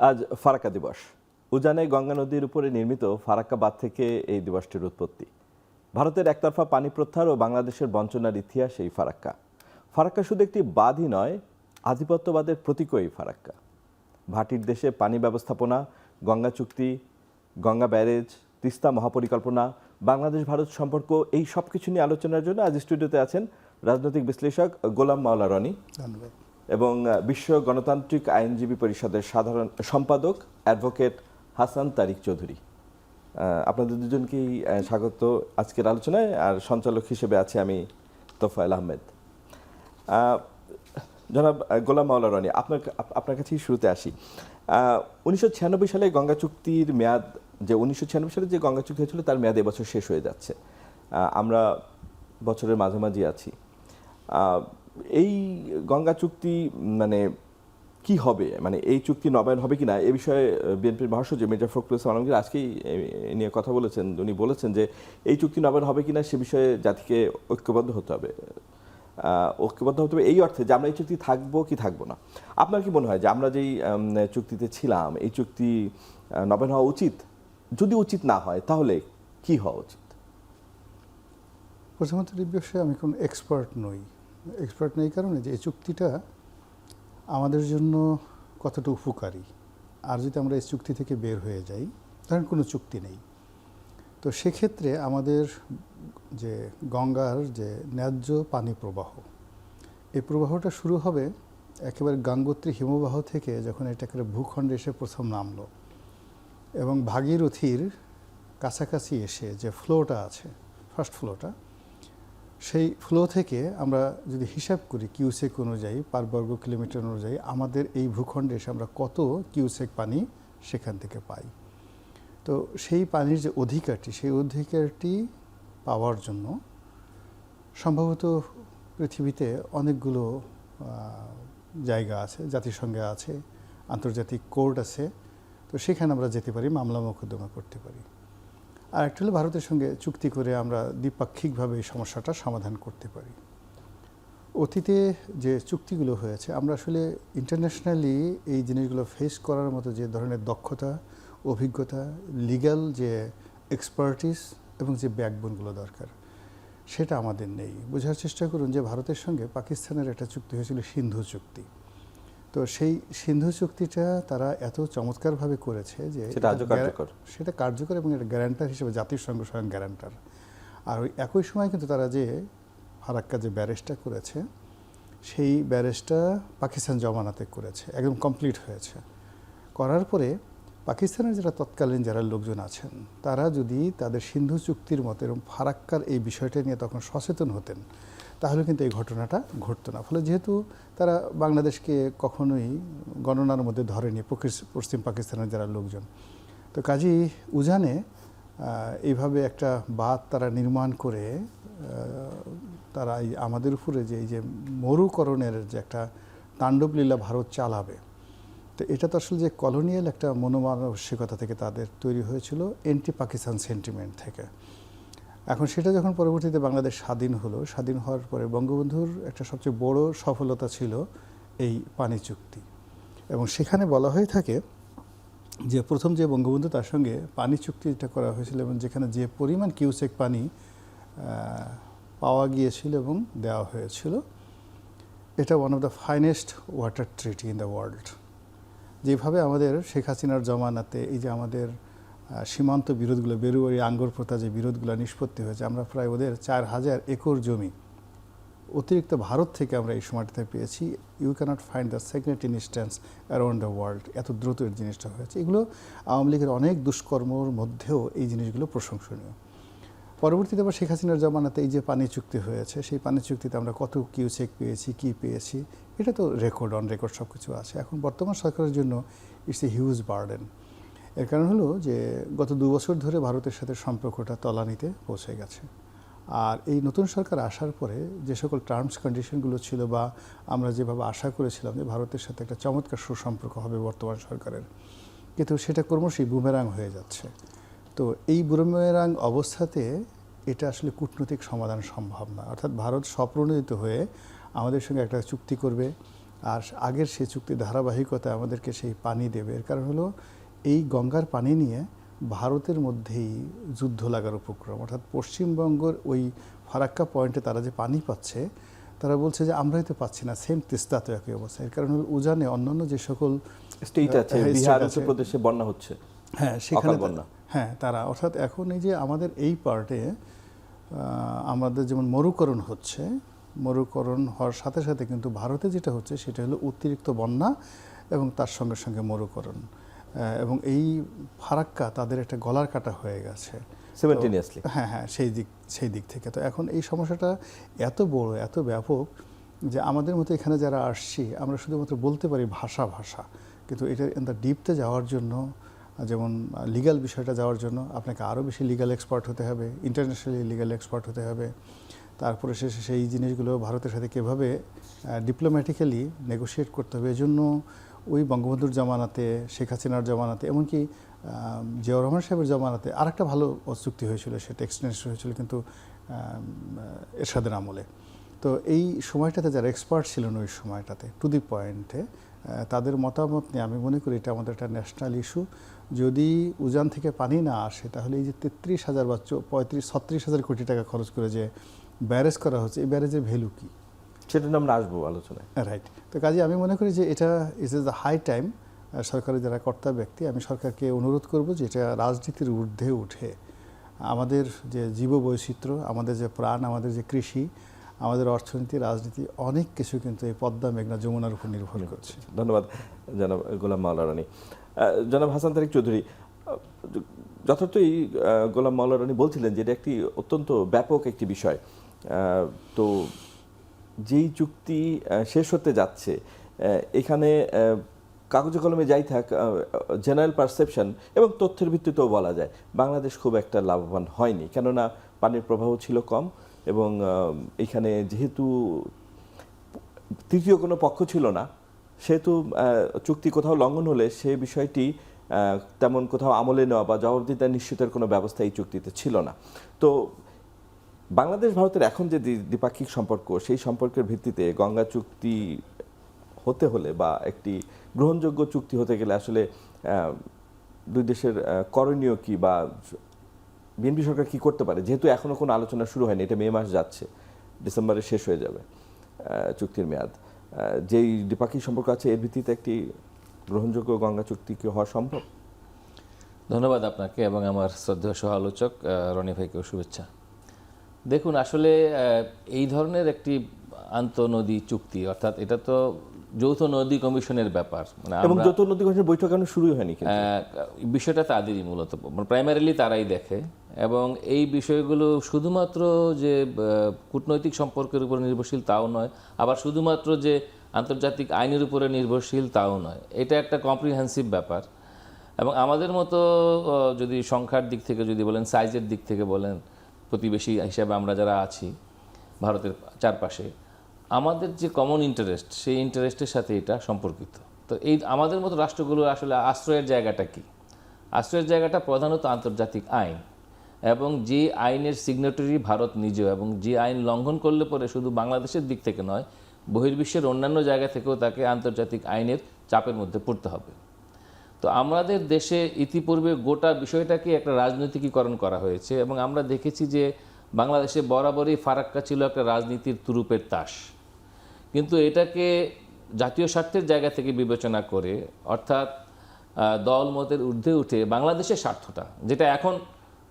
আজ ফারাক্কা দিবস। উজানে গঙ্গা নদীর উপরে নির্মিত ফারাক্কা বাঁধ থেকে এই দিবসটির উৎপত্তি। ভারতের একতরফা পানি প্রত্যাহার ও বাংলাদেশের বঞ্চনার ইতিহাস এই ফারাক্কা। ফারাক্কা শুধু একটি বাঁধই নয়, আধিপত্যবাদের প্রতীকও এই ফারাক্কা। ভাটির দেশে পানি ব্যবস্থাপনা, গঙ্গা চুক্তি, গঙ্গা ব্যারেজ, তিস্তা মহাপরিকল্পনা, বাংলাদেশ ভারত সম্পর্ক, এই সব কিছু নিয়ে আলোচনার জন্য আজ স্টুডিওতে আছেন রাজনৈতিক বিশ্লেষক গোলাম মাওলা রনি এবং বিশ্ব গণতান্ত্রিক আইনজীবী পরিষদের সাধারণ সম্পাদক অ্যাডভোকেট হাসান তারিক চৌধুরী। আপনাদের দুজনকেই স্বাগত আজকের আলোচনায়। আর সঞ্চালক হিসেবে আছে আমি তোফায়েল আহমেদ। জনাব গোলাম মাওলা রনি, আপনার কাছেই শুরুতে আসি। 1996 সালে গঙ্গা চুক্তির মেয়াদ, যে 1996 সালে যে গঙ্গা চুক্তি হয়েছিল তার মেয়াদ এবছর শেষ হয়ে যাচ্ছে। আমরা বছরের মাঝামাঝি আছি। এই গঙ্গা চুক্তি মানে কি হবে, মানে এই চুক্তি নবায়ন হবে কিনা, এ বিষয়ে বিএনপির মহাসচিব মির্জা ফখরুল ইসলাম আলমগীর আজকেই নিয়ে কথা বলেছেন। উনি বলেছেন যে এই চুক্তি নবায়ন হবে কিনা সে বিষয়ে জাতিকে ঐক্যবদ্ধ হতে হবে এই অর্থে যে আমরা এই চুক্তি থাকবো কি থাকবো না। আপনার কি মনে হয় যে আমরা যেই চুক্তিতে ছিলাম এই চুক্তি নবায়ন হওয়া উচিত? যদি উচিত না হয় তাহলে কি হওয়া উচিত? প্রথমত এই বিষয়ে আমি কোনো এক্সপার্ট নই কারণে যে এই চুক্তিটা আমাদের জন্য কতটা উপকারী, আর যদি আমরা এই চুক্তি থেকে বের হয়ে যাই, ধরেন কোনো চুক্তি নেই, তো সেক্ষেত্রে আমাদের যে গঙ্গার যে ন্যায্য পানি প্রবাহ, এই প্রবাহটা শুরু হবে একেবারে গঙ্গোত্রী হিমবাহ থেকে, যখন এটা একেবারে ভূখণ্ডে এসে প্রথম নামলো এবং ভাগীরথীর কাছাকাছি এসে যে ফ্লোটা আছে, ফার্স্ট ফ্লোটা, সেই ফ্লো থেকে আমরা যদি হিসাব করি কিউসেক অনুযায়ী, পার বর্গ কিলোমিটার অনুযায়ী আমাদের এই ভূখণ্ডে এসে আমরা কত কিউসেক পানি সেখান থেকে পাই। তো সেই পানির যে অধিকারটি, সেই অধিকারটি পাওয়ার জন্য সম্ভবত পৃথিবীতে অনেকগুলো জায়গা আছে, জাতিসংঘে আছে, আন্তর্জাতিক কোর্ট আছে, তো সেখানে আমরা যেতে পারি, মামলা মোকদ্দমা করতে পারি। আর একটা হলো ভারতের সঙ্গে চুক্তি করে আমরা দ্বিপাক্ষিকভাবে এই সমস্যাটা সমাধান করতে পারি। অতীতে যে চুক্তিগুলো হয়েছে, আমরা আসলে ইন্টারন্যাশনালি এই জিনিসগুলো ফেস করার মতো যে ধরনের দক্ষতা, অভিজ্ঞতা, লিগ্যাল যে এক্সপার্টিস এবং যে ব্যাকবোনগুলো দরকার, সেটা আমাদের নেই। বোঝার চেষ্টা করুন যে ভারতের সঙ্গে পাকিস্তানের একটা চুক্তি হয়েছিল, সিন্ধু চুক্তি। তো সেই সিন্ধু চুক্তিটা তারা এত চমৎকারভাবে করেছে যে সেটা কার্যকর এবং এটা গ্যারান্টার হিসেবে জাতিসংঘ স্বয়ং গ্যারান্টার। আর ওই একই সময় কিন্তু তারা যে ফারাক্কা যে ব্যারেজটা করেছে, সেই ব্যারেজটা পাকিস্তান জমানাতে করেছে, একদম কমপ্লিট হয়েছে। করার পরে পাকিস্তানের যারা তৎকালীন যারা লোকজন আছেন, তারা যদি তাদের সিন্ধু চুক্তির মতো এবং ফারাক্কার এই বিষয়টা নিয়ে তখন সচেতন হতেন, তাহলে কিন্তু এই ঘটনাটা ঘটতো না। ফলে যেহেতু তারা বাংলাদেশকে কখনোই গণনার মধ্যে ধরেনি, পশ্চিম পাকিস্তানের যারা লোকজন, তো কাজী উজানে এইভাবে একটা বাঁধ তারা নির্মাণ করে তারা আমাদের উপরে যে এই যে মরুকরণের যে একটা তাণ্ডবলীলা ভারত চালাবে, তো এটা তো আসলে যে কলোনিয়াল একটা মনোমানসিকতা থেকে তাদের তৈরি হয়েছিল, এন্টি পাকিস্তান সেন্টিমেন্ট থেকে। এখন সেটা যখন পরবর্তীতে বাংলাদেশ স্বাধীন হলো, স্বাধীন হওয়ার পরে বঙ্গবন্ধুর একটা সবচেয়ে বড় সফলতা ছিল এই পানি চুক্তি। এবং সেখানে বলা হয়ে থাকে যে প্রথম যে বঙ্গবন্ধু তার সঙ্গে পানি চুক্তিটা করা হয়েছিল এবং যেখানে যে পরিমাণ কিউসেক পানি পাওয়া গিয়েছিল এবং দেওয়া হয়েছিল, এটা one of the finest water treaty in the world. যেভাবে আমাদের শেখ হাসিনার জমানাতে এই যে আমাদের সীমান্ত বিরোধগুলো, বেরুয়ারি আঙ্গর প্রথা যে বিরোধগুলো নিষ্পত্তি হয়েছে, আমরা প্রায় ওদের 4000 একর জমি অতিরিক্ত ভারত থেকে আমরা এই সময়টাতে পেয়েছি। You can't find the second instance around the world. এত দ্রুত এই জিনিসটা হয়েছে। এগুলো আওয়ামী লীগের অনেক দুষ্কর্মর মধ্যেও এই জিনিসগুলো প্রশংসনীয়। পরবর্তীতে আবার শেখ হাসিনার জমানাতে এই যে পানি চুক্তি হয়েছে, সেই পানি চুক্তিতে আমরা কত কিউসেক পেয়েছি, কি পেয়েছি, এটা তো রেকর্ড অন রেকর্ড সব কিছু আছে। এখন বর্তমান সরকারের জন্য ইটস এ হিউজ বার্ডেন। এর কারণ হলো যে গত 2 বছর ধরে ভারতের সাথে সম্পর্কটা তলানিতে পৌঁছে গেছে। আর এই নতুন সরকার আসার পরে যে সকল টার্মস কন্ডিশনগুলো ছিল বা আমরা যেভাবে আশা করেছিলাম যে ভারতের সাথে একটা চমৎকার সুসম্পর্ক হবে বর্তমান সরকারের, কিন্তু সেটা ক্রমশই বুমেরাং হয়ে যাচ্ছে। তো এই বুমেরাং অবস্থাতে এটা আসলে কূটনৈতিক সমাধান সম্ভব না। অর্থাৎ ভারত স্বপ্রণোদিত হয়ে আমাদের সঙ্গে একটা চুক্তি করবে, আর আগের সেই চুক্তি ধারাবাহিকতা আমাদেরকে সেই পানি দেবে। এর কারণ হলো এই গঙ্গার পানি নিয়ে ভারতের মধ্যেই যুদ্ধ লাগার উপক্রম, অর্থাৎ পশ্চিমবঙ্গের ওই ফারাক্কা পয়েন্টে তারা যে পানি পাচ্ছে, তারা বলছে যে আমরাই তো পাচ্ছি না, সেম তিস্তাতে একই অবস্থা। এর কারণ হলো উজানে অন্যান্য যে সকল স্টেট আছে, বিহার, উত্তরপ্রদেশে বন্যা হচ্ছে, হ্যাঁ সেখানে বন্যা, হ্যাঁ তারা, অর্থাৎ এখন এই যে আমাদের এই পার্টে আমাদের যেমন মরুকরণ হচ্ছে, মরুকরণ হওয়ার সাথে সাথে কিন্তু ভারতে যেটা হচ্ছে সেটা হলো অতিরিক্ত বন্যা এবং তার সঙ্গে সঙ্গে মরুকরণ, এবং এই ফারাক্কা তাদের একটা গলার কাটা হয়ে গেছে সিমেন্টেনিয়াসলি। হ্যাঁ হ্যাঁ, সেই দিক থেকে। তো এখন এই সমস্যাটা এত বড়, এত ব্যাপক যে আমাদের মতো এখানে যারা আসছি আমরা শুধুমাত্র বলতে পারি ভাষা, কিন্তু এটা ইন দ্য ডিপতে যাওয়ার জন্য, যেমন লিগ্যাল বিষয়টা যাওয়ার জন্য আপনাকে আরও বেশি লিগ্যাল এক্সপার্ট হতে হবে, ইন্টারন্যাশনালি লিগ্যাল এক্সপার্ট হতে হবে। তারপরে শেষে সেই জিনিসগুলো ভারতের সাথে কীভাবে ডিপ্লোম্যাটিক্যালি নেগোশিয়েট করতে হবে। এজন্য ওই বঙ্গবন্ধুর জামানাতে, শেখ হাসিনার জামানাতে, এমনকি জিয়াউর রহমান সাহেবের জামানাতে আরেকটা ভালো চুক্তি হয়েছিল, সেটা এক্সটেনশন হয়েছিল কিন্তু এরশাদের আমলে। তো এই সময়টাতে যারা এক্সপার্ট ছিলেন ওই সময়টাতে টু দি পয়েন্টে, তাদের মতামত নিয়ে আমি মনে করি এটা আমাদের একটা ন্যাশনাল ইস্যু। যদি উজান থেকে পানি না আসে তাহলে এই যে 33,000 বা 36,000 কোটি টাকা খরচ করে যে ব্যারেজ করা হচ্ছে, এই ব্যারেজের ভ্যালু কী, সেটা নিয়ে আমরা আসবো আলোচনায়। রাইট। তো কাজে আমি মনে করি যে এটা ইজ দ্য হাই টাইম, সরকারের যারা কর্তা ব্যক্তি, আমি সরকারকে অনুরোধ করব যে এটা রাজনীতির ঊর্ধ্বে উঠে আমাদের যে জীববৈচিত্র্য, আমাদের যে প্রাণ, আমাদের যে কৃষি, আমাদের অর্থনীতি, রাজনীতি, অনেক কিছু কিন্তু এই পদ্মা, মেঘনা, যমুনার উপর নির্ভর করছে। ধন্যবাদ জনাব গোলাম মাওলা রানী। জনাব হাসান তারিক চৌধুরী, যথার্থই গোলাম মাওলা রানী বলছিলেন যে এটা একটি অত্যন্ত ব্যাপক একটি বিষয়। তো যেই চুক্তি শেষ হতে যাচ্ছে, এখানে কাগজে কলমে যাই থাক, জেনারেল পারসেপশন এবং তথ্যের ভিত্তিতেও বলা যায় বাংলাদেশ খুব একটা লাভবান হয়নি, কেননা পানির প্রবাহ ছিল কম এবং এখানে যেহেতু তৃতীয় কোনো পক্ষ ছিল না, সেহেতু চুক্তি কোথাও লঙ্ঘন হলে সে বিষয়টি তেমন কোথাও আমলে নেওয়া বা জবাবদিহিতা নিশ্চিতের কোনো ব্যবস্থা এই চুক্তিতে ছিল না। তো বাংলাদেশ ভারতের এখন যে দ্বিপাক্ষিক সম্পর্ক, সেই সম্পর্কের ভিত্তিতে গঙ্গা চুক্তি হতে হলে বা একটি গ্রহণযোগ্য চুক্তি হতে গেলে আসলে দুই দেশের করণীয় কি, বা বিএনপি সরকার কি করতে পারে, যেহেতু এখনো কোনো আলোচনা শুরু হয়নি, এটা মে মাস যাচ্ছে, ডিসেম্বরে শেষ হয়ে যাবে চুক্তির মেয়াদ, যেই দ্বিপাক্ষিক সম্পর্ক আছে এর ভিত্তিতে একটি গ্রহণযোগ্য গঙ্গা চুক্তি কি হওয়া সম্ভব? ধন্যবাদ আপনাকে এবং আমার শ্রদ্ধেয় সহ আলোচক রনি ভাইকেও শুভেচ্ছা। দেখুন, আসলে এই ধরনের একটি আন্তঃনদী চুক্তি, অর্থাৎ এটা তো যৌথ নদী কমিশনের ব্যাপার, মানে এবং যৌথ নদী কমিশনের বৈঠক এখনো শুরুই হয়নি, বিষয়টা তাদেরই মূলত প্রাইমারিলি তারাই দেখে, এবং এই বিষয়গুলো শুধুমাত্র যে কূটনৈতিক সম্পর্কের উপর নির্ভরশীল তাও নয়, আবার শুধুমাত্র যে আন্তর্জাতিক আইনের উপরে নির্ভরশীল তাও নয়, এটা একটা কম্প্রিহেন্সিভ ব্যাপার। এবং আমাদের মতো যদি সংখ্যার দিক থেকে যদি বলেন, সাইজের দিক থেকে বলেন, প্রতিবেশী হিসাবে আমরা যারা আছি ভারতের চারপাশে, আমাদের যে কমন ইন্টারেস্ট, সেই ইন্টারেস্টের সাথে এটা সম্পর্কিত। তো এই আমাদের মতো রাষ্ট্রগুলোর আসলে আশ্রয়ের জায়গাটা কি? আশ্রয়ের জায়গাটা প্রধানত আন্তর্জাতিক আইন, এবং যে আইনের সিগনেটারি ভারত নিজেও, এবং যে আইন লঙ্ঘন করলে পরে শুধু বাংলাদেশের দিক থেকে নয়, বহির্বিশ্বের অন্যান্য জায়গা থেকেও তাকে আন্তর্জাতিক আইনের চাপের মধ্যে পড়তে হবে। তো আমাদের দেশে ইতিপূর্বে গোটা বিষয়টাকে একটা রাজনৈতিকীকরণ করা হয়েছে, এবং আমরা দেখেছি যে বাংলাদেশে বরাবরই ফারাক্কা ছিল একটা রাজনীতির তুরুপের তাস। কিন্তু এটাকে জাতীয় স্বার্থের জায়গা থেকে বিবেচনা করে, অর্থাৎ দলমতের ঊর্ধ্বে উঠে বাংলাদেশের স্বার্থটা, যেটা এখন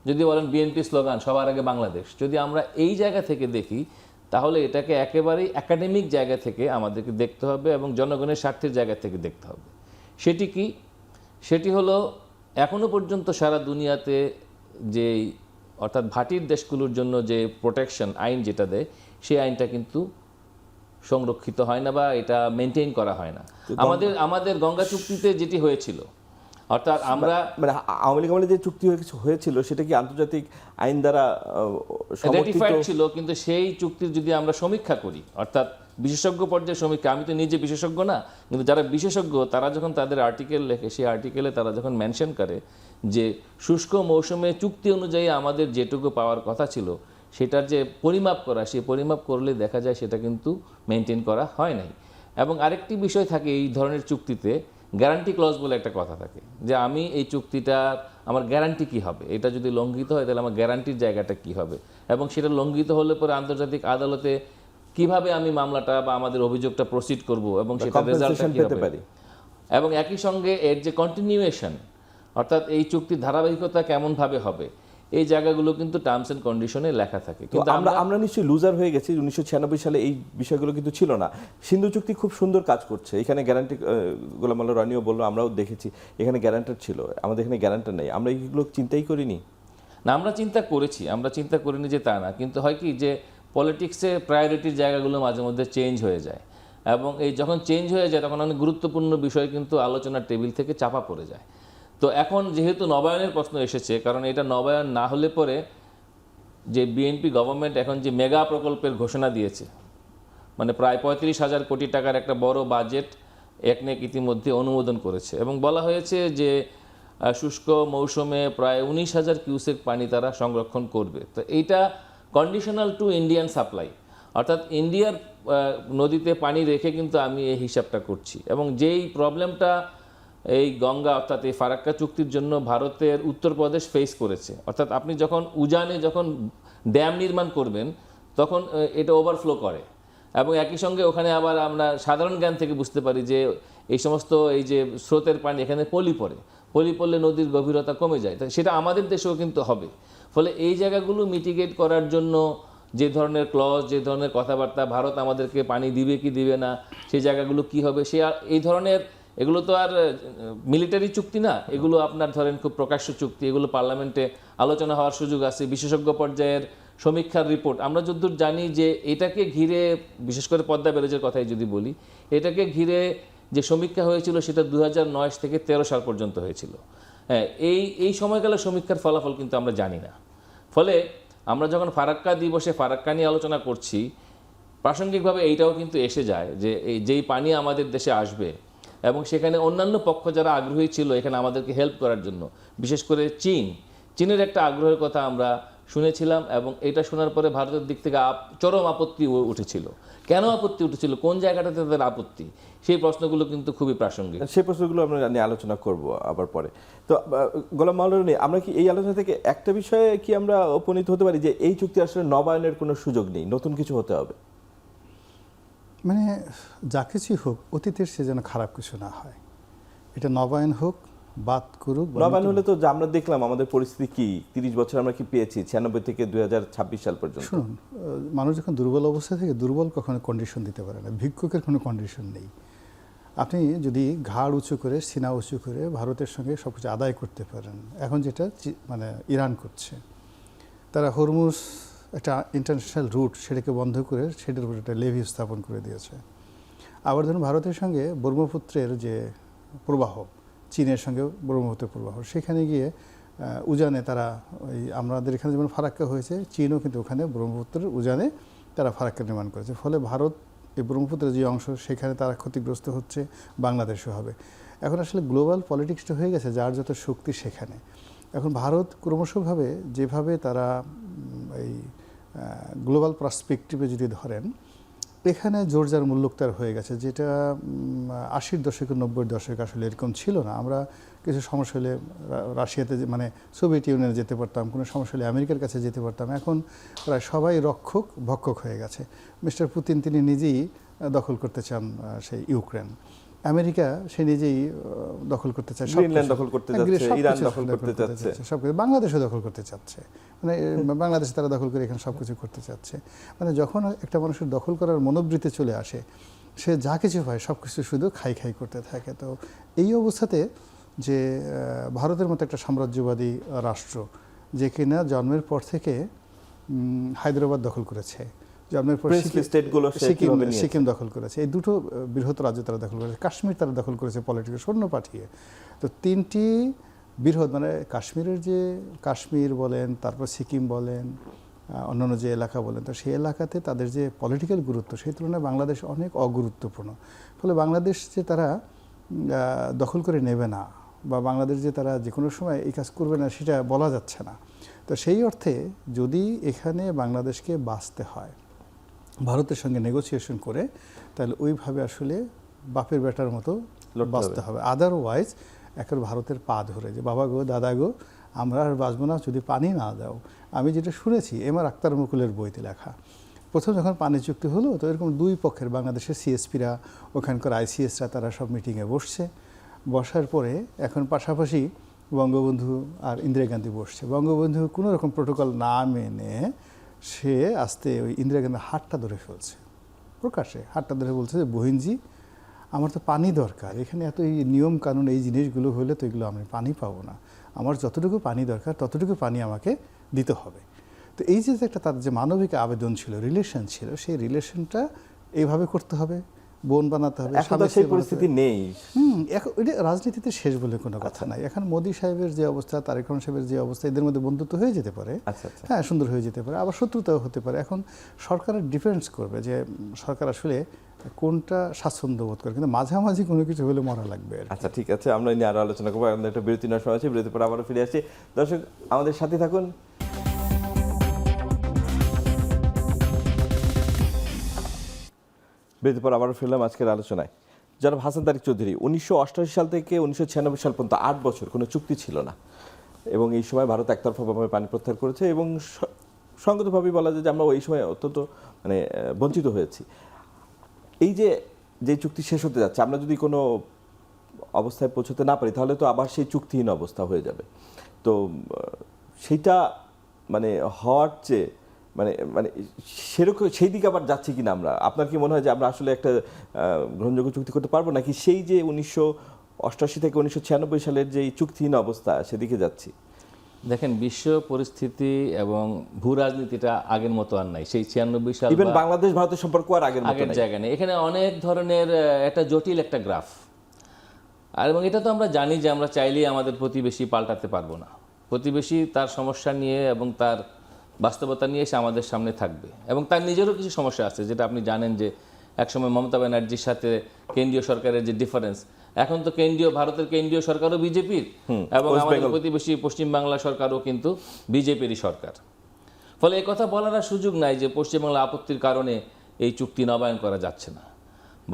যদি বলেন বিএনপি স্লোগান সবার আগে বাংলাদেশ, যদি আমরা এই জায়গা থেকে দেখি তাহলে এটাকে একেবারেই একাডেমিক জায়গা থেকে আমাদেরকে দেখতে হবে এবং জনগণের স্বার্থের জায়গা থেকে দেখতে হবে। সেটি কি? সেটি হলো এখনো পর্যন্ত সারা দুনিয়াতে যে, অর্থাৎ ভাটির দেশগুলোর জন্য যে প্রোটেকশন আইন যেটা দেয়, সেই আইনটা কিন্তু সংরক্ষিত হয় না বা এটা মেনটেন করা হয় না। আমাদের গঙ্গা চুক্তিতে যেটি হয়েছিল, অর্থাৎ আমরা মানে আওয়ামী লীগ আমলে যে চুক্তি হয়েছিল সেটা কি আন্তর্জাতিক আইন দ্বারা রেটিফাইড ছিল, কিন্তু সেই চুক্তির যদি আমরা সমীক্ষা করি, অর্থাৎ বিশেষজ্ঞ পর্যায়ে সমীক্ষা, আমি তো নিজে বিশেষজ্ঞ না, কিন্তু যারা বিশেষজ্ঞ তারা যখন তাদের আর্টিকেল লেখে, সেই আর্টিকেলে তারা যখন মেনশন করে যে শুষ্ক মৌসুমে চুক্তি অনুযায়ী আমাদের যেটুকু পাওয়ার কথা ছিল সেটার যে পরিমাপ করা, সেই পরিমাপ করলে দেখা যায় সেটা কিন্তু মেনটেন করা হয় নাই। এবং আরেকটি বিষয় থাকে এই ধরনের চুক্তিতে, গ্যারান্টি ক্লজ বলে একটা কথা থাকে, যে আমি এই চুক্তিটা আমার গ্যারান্টি কি হবে, এটা যদি লঙ্ঘিত হয় তাহলে আমার গ্যারান্টির জায়গাটা কি হবে, এবং সেটা লঙ্ঘিত হলে পরে আন্তর্জাতিক আদালতে কিভাবে আমি মামলাটা বা আমাদের অভিযোগটা প্রসিড করব এবং সেটা রেজাল্টটা compensation কি পেতে হবে, পারি। এবং একই সঙ্গে এর যে কন্টিনিউয়েশন, অর্থাৎ এই চুক্তির ধারাবাহিকতা কেমনভাবে হবে, এই জায়গাগুলো কিন্তু টার্মস এন্ড কন্ডিশনে লেখা থাকে। তো কিন্তু আমরা নিশ্চয়ই লুজার হয়ে গেছি। 1996 সালে এই বিষয়গুলো কিন্তু ছিল না। সিন্ধু চুক্তি খুব সুন্দর কাজ করছে, এখানে গ্যারান্টি, গোলাম মাল্লা রানিও বললো, আমরাও দেখেছি এখানে গ্যারান্টার ছিল, আমাদের এখানে গ্যারান্টার নেই। আমরা এইগুলো চিন্তাই করিনি। না, আমরা চিন্তা করেছি, আমরা চিন্তা করিনি যে তা না, কিন্তু হয় কি যে পলিটিক্সে প্রায়োরিটির জায়গাগুলো মাঝে মধ্যে চেঞ্জ হয়ে যায়, এবং এই যখন চেঞ্জ হয়ে যায় তখন অনেক গুরুত্বপূর্ণ বিষয় কিন্তু আলোচনার টেবিল থেকে চাপা পড়ে যায়। তো এখন যেহেতু নবায়নের প্রশ্ন এসেছে, কারণ এটা নবায়ন না হলে পরে যে বিএনপি গভর্নমেন্ট এখন যে মেগা প্রকল্পের ঘোষণা দিয়েছে, মানে প্রায় 35,000 কোটি টাকার একটা বড় বাজেট একনেক ইতিমধ্যে অনুমোদন করেছে, এবং বলা হয়েছে যে শুষ্ক মৌসুমে প্রায় 19,000 কিউসেক পানি তারা সংরক্ষণ করবে। তো এইটা কন্ডিশনাল টু ইন্ডিয়ান সাপ্লাই, অর্থাৎ ইন্ডিয়ার নদীতে পানি রেখে কিন্তু আমি এই হিসাবটা করছি। এবং যেই প্রবলেমটা এই গঙ্গা অর্থাৎ এই ফারাক্কা চুক্তির জন্য ভারতের উত্তরপ্রদেশ ফেস করেছে, অর্থাৎ আপনি যখন উজানে যখন ড্যাম নির্মাণ করবেন তখন এটা ওভারফ্লো করে, এবং একই সঙ্গে ওখানে আবার আমরা সাধারণ জ্ঞান থেকে বুঝতে পারি যে এই সমস্ত এই যে স্রোতের পানি এখানে পলি পড়ে, পলি পড়লে নদীর গভীরতা কমে যায়, তাই সেটা আমাদের দেশেও কিন্তু হবে। ফলে এই জায়গাগুলো মিটিগেট করার জন্য যে ধরনের ক্লজ, যে ধরনের কথাবার্তা, ভারত আমাদেরকে পানি দিবে কি দিবে না, সেই জায়গাগুলো কি হবে, সে এই ধরনের, এগুলো তো আর মিলিটারি চুক্তি না, এগুলো আপনার ধরেন খুব প্রকাশ্য চুক্তি, এগুলো পার্লামেন্টে আলোচনা হওয়ার সুযোগ আছে, বিশেষজ্ঞ পর্যায়ের সমীক্ষার রিপোর্ট। আমরা যতদূর জানি যে এটাকে ঘিরে, বিশেষ করে পদ্মা ব্যারেজের কথাই যদি বলি, এটাকে ঘিরে যে সমীক্ষা হয়েছিল সেটা 2009 থেকে 13 সাল পর্যন্ত হয়েছিল। হ্যাঁ, এই সময়কালের সমীক্ষার ফলাফল কিন্তু আমরা জানি না। ফলে আমরা যখন ফারাক্কা দিবসে ফারাক্কা নিয়ে আলোচনা করছি, প্রাসঙ্গিকভাবে এইটাও কিন্তু এসে যায় যে এই যেই পানি আমাদের দেশে আসবে, এবং সেখানে অন্যান্য পক্ষ যারা আগ্রহী ছিল এখানে আমাদেরকে হেল্প করার জন্য, বিশেষ করে চীনের একটা আগ্রহের কথা আমরা শুনেছিলাম, এবং এটা শোনার পরে ভারতের দিক থেকে চরম আপত্তি উঠেছিল। কেন আপত্তি উঠেছিল, কোন জায়গাটাতে তাদের আপত্তি, সেই প্রশ্নগুলো কিন্তু খুবই প্রাসঙ্গিক। সেই প্রশ্নগুলো আমরা নিয়ে আলোচনা করব আবার পরে। তো গোলাম মাওলা রনি, আমরা কি এই আলোচনা থেকে একটা বিষয়ে কি আমরা উপনীত হতে পারি যে এই চুক্তি আসলে নবায়নের কোনো সুযোগ নেই, নতুন কিছু হতে হবে? মানে যা কিছুই হোক, অতীতের সে যেন খারাপ কিছু না হয়, এটা নবায়ন হোক, বাদ করুক। নবায়ন হলে তো আমরা দেখলাম আমাদের পরিস্থিতি কি, 30 বছর আমরা কি পেয়েছি 96 থেকে 2026 সাল পর্যন্ত। শুনুন, মানুষ যখন দুর্বল অবস্থা থেকে, দুর্বল কখনো কন্ডিশন দিতে পারে না, ভিক্ষুকের কোনো কন্ডিশন নেই। আপনি যদি ঘাড় উঁচু করে, সিনা উঁচু করে ভারতের সঙ্গে সব কিছু আদায় করতে পারেন, এখন যেটা মানে ইরান করছে, তারা হরমুজ একটা ইন্টারন্যাশনাল রুট সেটাকে বন্ধ করে সেটার উপর একটা লেভি স্থাপন করে দিয়েছে। আবার ধরুন ভারতের সঙ্গে ব্রহ্মপুত্রের যে প্রবাহ, চীনের সঙ্গে ব্রহ্মপুত্রের প্রবাহ, সেখানে গিয়ে উজানে তারা ওই আমাদের এখানে যেমন ফারাক্কা হয়েছে, চীনও কিন্তু ওখানে ব্রহ্মপুত্রের উজানে তারা ফারাক্কা নির্মাণ করেছে। ফলে ভারত এই ব্রহ্মপুত্রের যে অংশ সেখানে তারা ক্ষতিগ্রস্ত হচ্ছে, বাংলাদেশও হবে। এখন আসলে গ্লোবাল পলিটিক্সটা হয়ে গেছে যার যত শক্তি সেখানে। এখন ভারত ক্রমশভাবে যেভাবে তারা এই গ্লোবাল পার্সপেক্টিভে যদি ধরেন, এখানে জোরজার মুল্লুকতার হয়ে গেছে, যেটা 80-র দশকে 90-র দশকে আসলে এরকম ছিল না। আমরা কিছু সমস্যা হলে রাশিয়াতে, মানে সোভিয়েত ইউনিয়নে যেতে পারতাম, কোনো সমস্যা হলে আমেরিকার কাছে যেতে পারতাম। এখন প্রায় সবাই রক্ষক ভক্ষক হয়ে গেছে। মিস্টার পুতিন তিনি নিজেই দখল করতে চান সেই ইউক্রেন, আমেরিকা সে নিজেই দখল করতে চায়, গ্রিনল্যান্ড দখল করতে যাচ্ছে, ইরান দখল করতে যাচ্ছে, সবকিছু বাংলাদেশও দখল করতে চাচ্ছে, মানে বাংলাদেশ তারা দখল করে এখানে সব কিছু করতে চাচ্ছে। মানে যখন একটা মানুষের দখল করার মনোবৃত্তি চলে আসে, সে যা কিছু হয় সব কিছু শুধু খাই খাই করতে থাকে। তো এই অবস্থাতে যে ভারতের মতো একটা সাম্রাজ্যবাদী রাষ্ট্র, যে কিনা জন্মের পর থেকে হায়দ্রাবাদ দখল করেছে, জন্মের পর সিকিম দখল করেছে, এই দুটো বৃহৎ রাজ্য তারা দখল করেছে, কাশ্মীর তারা দখল করেছে পলিটিক্যাল সৈন্য পাঠিয়ে। তো তিনটি বৃহৎ, মানে কাশ্মীরের যে কাশ্মীর বলেন, তারপর সিকিম বলেন, অন্যান্য যে এলাকা বলেন, তো সেই এলাকাতে তাদের যে পলিটিক্যাল গুরুত্ব সেই তুলনায় বাংলাদেশ অনেক অগুরুত্বপূর্ণ। ফলে বাংলাদেশ যে তারা দখল করে নেবে না, বা বাংলাদেশ যে তারা যে কোনো সময় এই কাজ করবে না, সেটা বলা যাচ্ছে না। তো সেই অর্থে যদি এখানে বাংলাদেশকে বাঁচতে হয়, ভারতের সঙ্গে নেগোসিয়েশন করে তাহলে ওইভাবে আসলে বাপের বেটার মতো লড়তে বাঁচতে হবে। আদারওয়াইজ এখন ভারতের পা ধরে যে বাবা গো দাদা গো আমরা আর বাঁচবো না যদি পানি না দাও। আমি যেটা শুনেছি এমআর আক্তার মুকুলের বইতে লেখা, প্রথম যখন পানি চুক্তি হলো তো এরকম দুই পক্ষের বাংলাদেশের সিএসপিরা ওখানকার আইসিএসরা তারা সব মিটিংয়ে বসছে, বসার পরে এখন পাশাপাশি বঙ্গবন্ধু আর ইন্দিরা গান্ধী বসছে। বঙ্গবন্ধু কোনো রকম প্রোটোকল না মেনে সে আস্তে ওই ইন্দিরা গান্ধীর হাতটা ধরে ফেলছে, প্রকাশ্যে হাতটা ধরে বলছে যে বহিনজি আমার তো পানি দরকার, এখানে এত এই নিয়ম কানুন এই জিনিসগুলো হলে তো এগুলো আমি পানি পাবো না, আমার যতটুকু পানি দরকার ততটুকু পানি আমাকে দিতে হবে। তো এই যে একটা তার যে মানবিক আবেদন ছিল, রিলেশন ছিল, সেই রিলেশনটা এইভাবে করতে হবে, বোন বানাতে হবে। এখন তো সেই পরিস্থিতি নেই। এখন এটা রাজনীতিতে শেষ বলে কোনো কথা নাই। এখন মোদি সাহেবের যে অবস্থা, তারেক রহমান সাহেবের যে অবস্থা, এদের মধ্যে বন্ধুত্ব হয়ে যেতে পারে, হ্যাঁ সুন্দর হয়ে যেতে পারে, আবার শত্রুতাও হতে পারে। এখন সরকারের ডিফেন্স করবে যে সরকার আসলে কোনটা স্বাচ্ছন্দ্য বোধ করে, কিন্তু মাঝামাঝি কোনো কিছু হলে মরা লাগবে। আচ্ছা ঠিক আছে, আমরা নিয়ে আরো আলোচনা করবো। আমাদের একটা বিরতি নেওয়ার সময় আছে, বিরতির পর আবারও ফিরে আসছি। দর্শক আমাদের সাথে থাকুন। বিরতির পর আবারও ফিরলাম আজকের আলোচনায়। জনাব হাসান তারিক চৌধুরী, 1988 সাল থেকে 1996 সাল পর্যন্ত 8 বছর কোনো চুক্তি ছিল না, এবং এই সময় ভারত একতরফাভাবে পানি প্রত্যাহার করেছে, এবং সঙ্গতভাবেই বলা যায় যে আমরা ওই সময় অত্যন্ত মানে বঞ্চিত হয়েছি। এই যে চুক্তি শেষ হতে যাচ্ছে, আমরা যদি কোনো অবস্থায় পৌঁছতে না পারি তাহলে তো আবার সেই চুক্তিহীন অবস্থা হয়ে যাবে। তো সেইটা মানে হওয়ার চেয়ে মানে মানে সেরকম সেই দিকে আবার যাচ্ছি কিনা আমরা, আপনার কি মনে হয় যে আমরা আসলে একটা গ্রহণযোগ্য চুক্তি করতে পারবো, নাকি সেই যে 1988 থেকে 1996 সালের যে চুক্তিহীন অবস্থা সেদিকে যাচ্ছি? দেখেন, বিশ্ব পরিস্থিতি এবং ভূ রাজনীতিটা আগের মতো আর নাই। সেই 96 সাল ইভেন বাংলাদেশ ভারতের সম্পর্ক আর আগের জায়গা নেই। এখানে অনেক ধরনের একটা জটিল একটা গ্রাফ, আর এবং এটা তো আমরা জানি যে আমরা চাইলেই আমাদের প্রতিবেশী পাল্টাতে পারবো না। প্রতিবেশী তার সমস্যা নিয়ে এবং তার বাস্তবতা নিয়ে এসে আমাদের সামনে থাকবে, এবং তার নিজেরও কিছু সমস্যা আছে, যেটা আপনি জানেন যে একসময় মমতা ব্যানার্জির সাথে কেন্দ্রীয় সরকারের যে ডিফারেন্স, এখন তো ভারতের কেন্দ্রীয় সরকারও বিজেপির, এবং আমাদের প্রতিবেশী পশ্চিমবাংলা সরকারও কিন্তু বিজেপিরই সরকার। ফলে এই কথা বলার আর সুযোগ নাই যে পশ্চিমবাংলা আপত্তির কারণে এই চুক্তি নবায়ন করা যাচ্ছে না।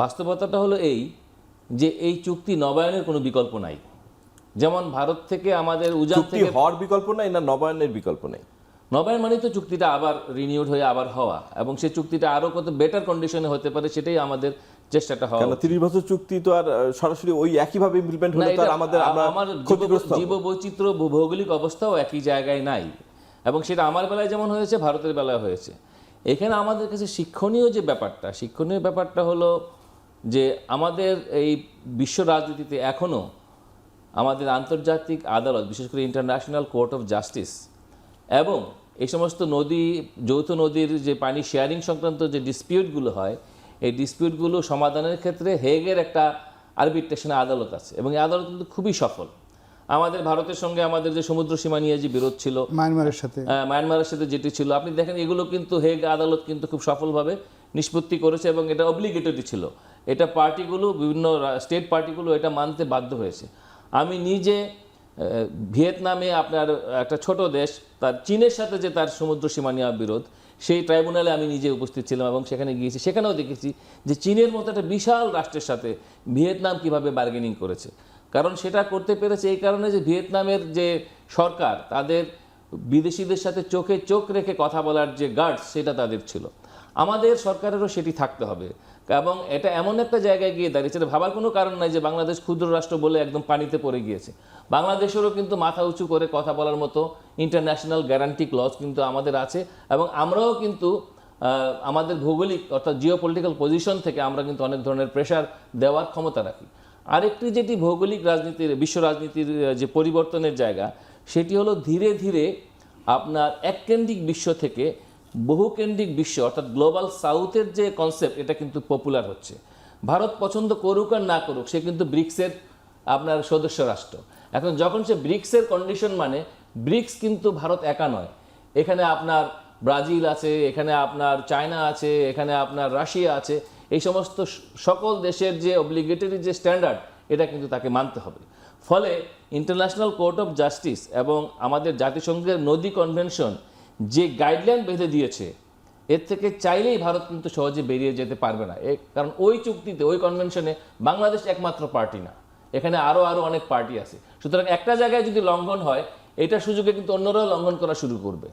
বাস্তবতাটা হলো এই যে এই চুক্তি নবায়নের কোনো বিকল্প নাই। যেমন ভারত থেকে আমাদের উজান থেকে হওয়ার বিকল্প নাই, না নবায়নের বিকল্প নেই। নবায়ন মানে তো চুক্তিটা আবার রিনিউড হয়ে আবার হওয়া, এবং সেই চুক্তিটা আরো কত বেটার কন্ডিশনে হতে পারে সেটাই আমাদের চেষ্টাটা হওয়া। 30 বছর চুক্তি তো আর সরাসরি ওই একইভাবে ইমপ্লিমেন্ট হলে তো আমাদের আমার জীববৈচিত্র্য ভৌগোলিক অবস্থাও একই জায়গায় নাই, এবং সেটা আমার বেলায় যেমন হয়েছে ভারতের বেলায় হয়েছে। এখানে আমাদের কাছে শিক্ষণীয় ব্যাপারটা হলো যে আমাদের এই বিশ্ব রাজনীতিতে এখনো আমাদের আন্তর্জাতিক আদালত, বিশেষ করে ইন্টারন্যাশনাল কোর্ট অফ জাস্টিস, এবং এই সমস্ত যৌথ নদীর যে পানি শেয়ারিং সংক্রান্ত যে ডিসপিউটগুলো হয়, এই ডিসপিউটগুলো সমাধানের ক্ষেত্রে হেগের একটা আরবিট্রেশন আদালত আছে, এবং এই আদালত কিন্তু খুবই সফল। আমাদের ভারতের সঙ্গে আমাদের যে সমুদ্র সীমা নিয়ে যে বিরোধ ছিল মায়ানমারের সাথে যেটি ছিল, আপনি দেখেন এগুলো কিন্তু হেগ আদালত কিন্তু খুব সফলভাবে নিষ্পত্তি করেছে, এবং এটা অব্লিগেটরি ছিল। এটা পার্টিগুলো, বিভিন্ন স্টেট পার্টিগুলো এটা মানতে বাধ্য হয়েছে। আমি নিজে ভিয়েতনামে, আপনার একটা ছোট দেশ, তার চীনের সাথে যে তার সমুদ্র সীমা নিয়ে বিরোধ, সেই ট্রাইব্যুনালে আমি নিজে উপস্থিত ছিলাম, এবং সেখানে গিয়েছি, সেখানেও দেখেছি যে চীনের মতো একটা বিশাল রাষ্ট্রের সাথে ভিয়েতনাম কিভাবে বার্গেনিং করেছে। কারণ সেটা করতে পেরেছে এই কারণে যে ভিয়েতনামের যে সরকার, তাদের বিদেশিদের সাথে চোখে চোখ রেখে কথা বলার যে গার্ডস, সেটা তাদের ছিল। আমাদের সরকারেরও সেটি থাকতে হবে, এবং এটা এমন একটা জায়গায় গিয়ে দাঁড়িয়েছে, ভাবার কোনো কারণ নাই যে বাংলাদেশ ক্ষুদ্র রাষ্ট্র বলে একদম পানিতে পড়ে গিয়েছে। বাংলাদেশেরও কিন্তু মাথা উঁচু করে কথা বলার মতো ইন্টারন্যাশনাল গ্যারান্টি ক্লজ কিন্তু আমাদের আছে, এবং আমরাও কিন্তু আমাদের ভৌগোলিক অর্থাৎ জিওপলিটিক্যাল পজিশন থেকে আমরা কিন্তু অনেক ধরনের প্রেশার দেওয়ার ক্ষমতা রাখি। আরেকটি যেটি ভৌগোলিক রাজনীতির, বিশ্ব রাজনীতির যে পরিবর্তনের জায়গা, সেটি হলো ধীরে ধীরে আপনার এককেন্দ্রিক বিশ্ব থেকে বহুকেন্দ্রিক বিশ্ব অর্থাৎ গ্লোবাল সাউথের যে কনসেপ্ট, এটা কিন্তু পপুলার হচ্ছে। ভারত পছন্দ করুক আর না করুক, সে কিন্তু ব্রিক্সের আপনার সদস্য রাষ্ট্র। এখন যখন সে ব্রিক্সের কন্ডিশন, মানে ব্রিক্স কিন্তু ভারত একা নয়, এখানে আপনার ব্রাজিল আছে, এখানে আপনার চায়না আছে, এখানে আপনার রাশিয়া আছে, এই সমস্ত সকল দেশের যে অব্লিগেটরি যে স্ট্যান্ডার্ড, এটা কিন্তু তাকে মানতে হবে। ফলে ইন্টারন্যাশনাল কোর্ট অফ জাস্টিস এবং আমাদের জাতিসংঘের নদী কনভেনশন যে গাইডলাইন বেঁধে দিয়েছে, এর থেকে চাইলেই ভারত কিন্তু সহজে বেরিয়ে যেতে পারবে না। কারণ ওই চুক্তিতে, ওই কনভেনশনে বাংলাদেশ একমাত্র পার্টি না, এখানে আরো অনেক পার্টি আছে। সুতরাং একটা জায়গায় যদি লঙ্ঘন হয়, এটা সুযোগে কিন্তু অন্যরাও লঙ্ঘন করা শুরু করবে,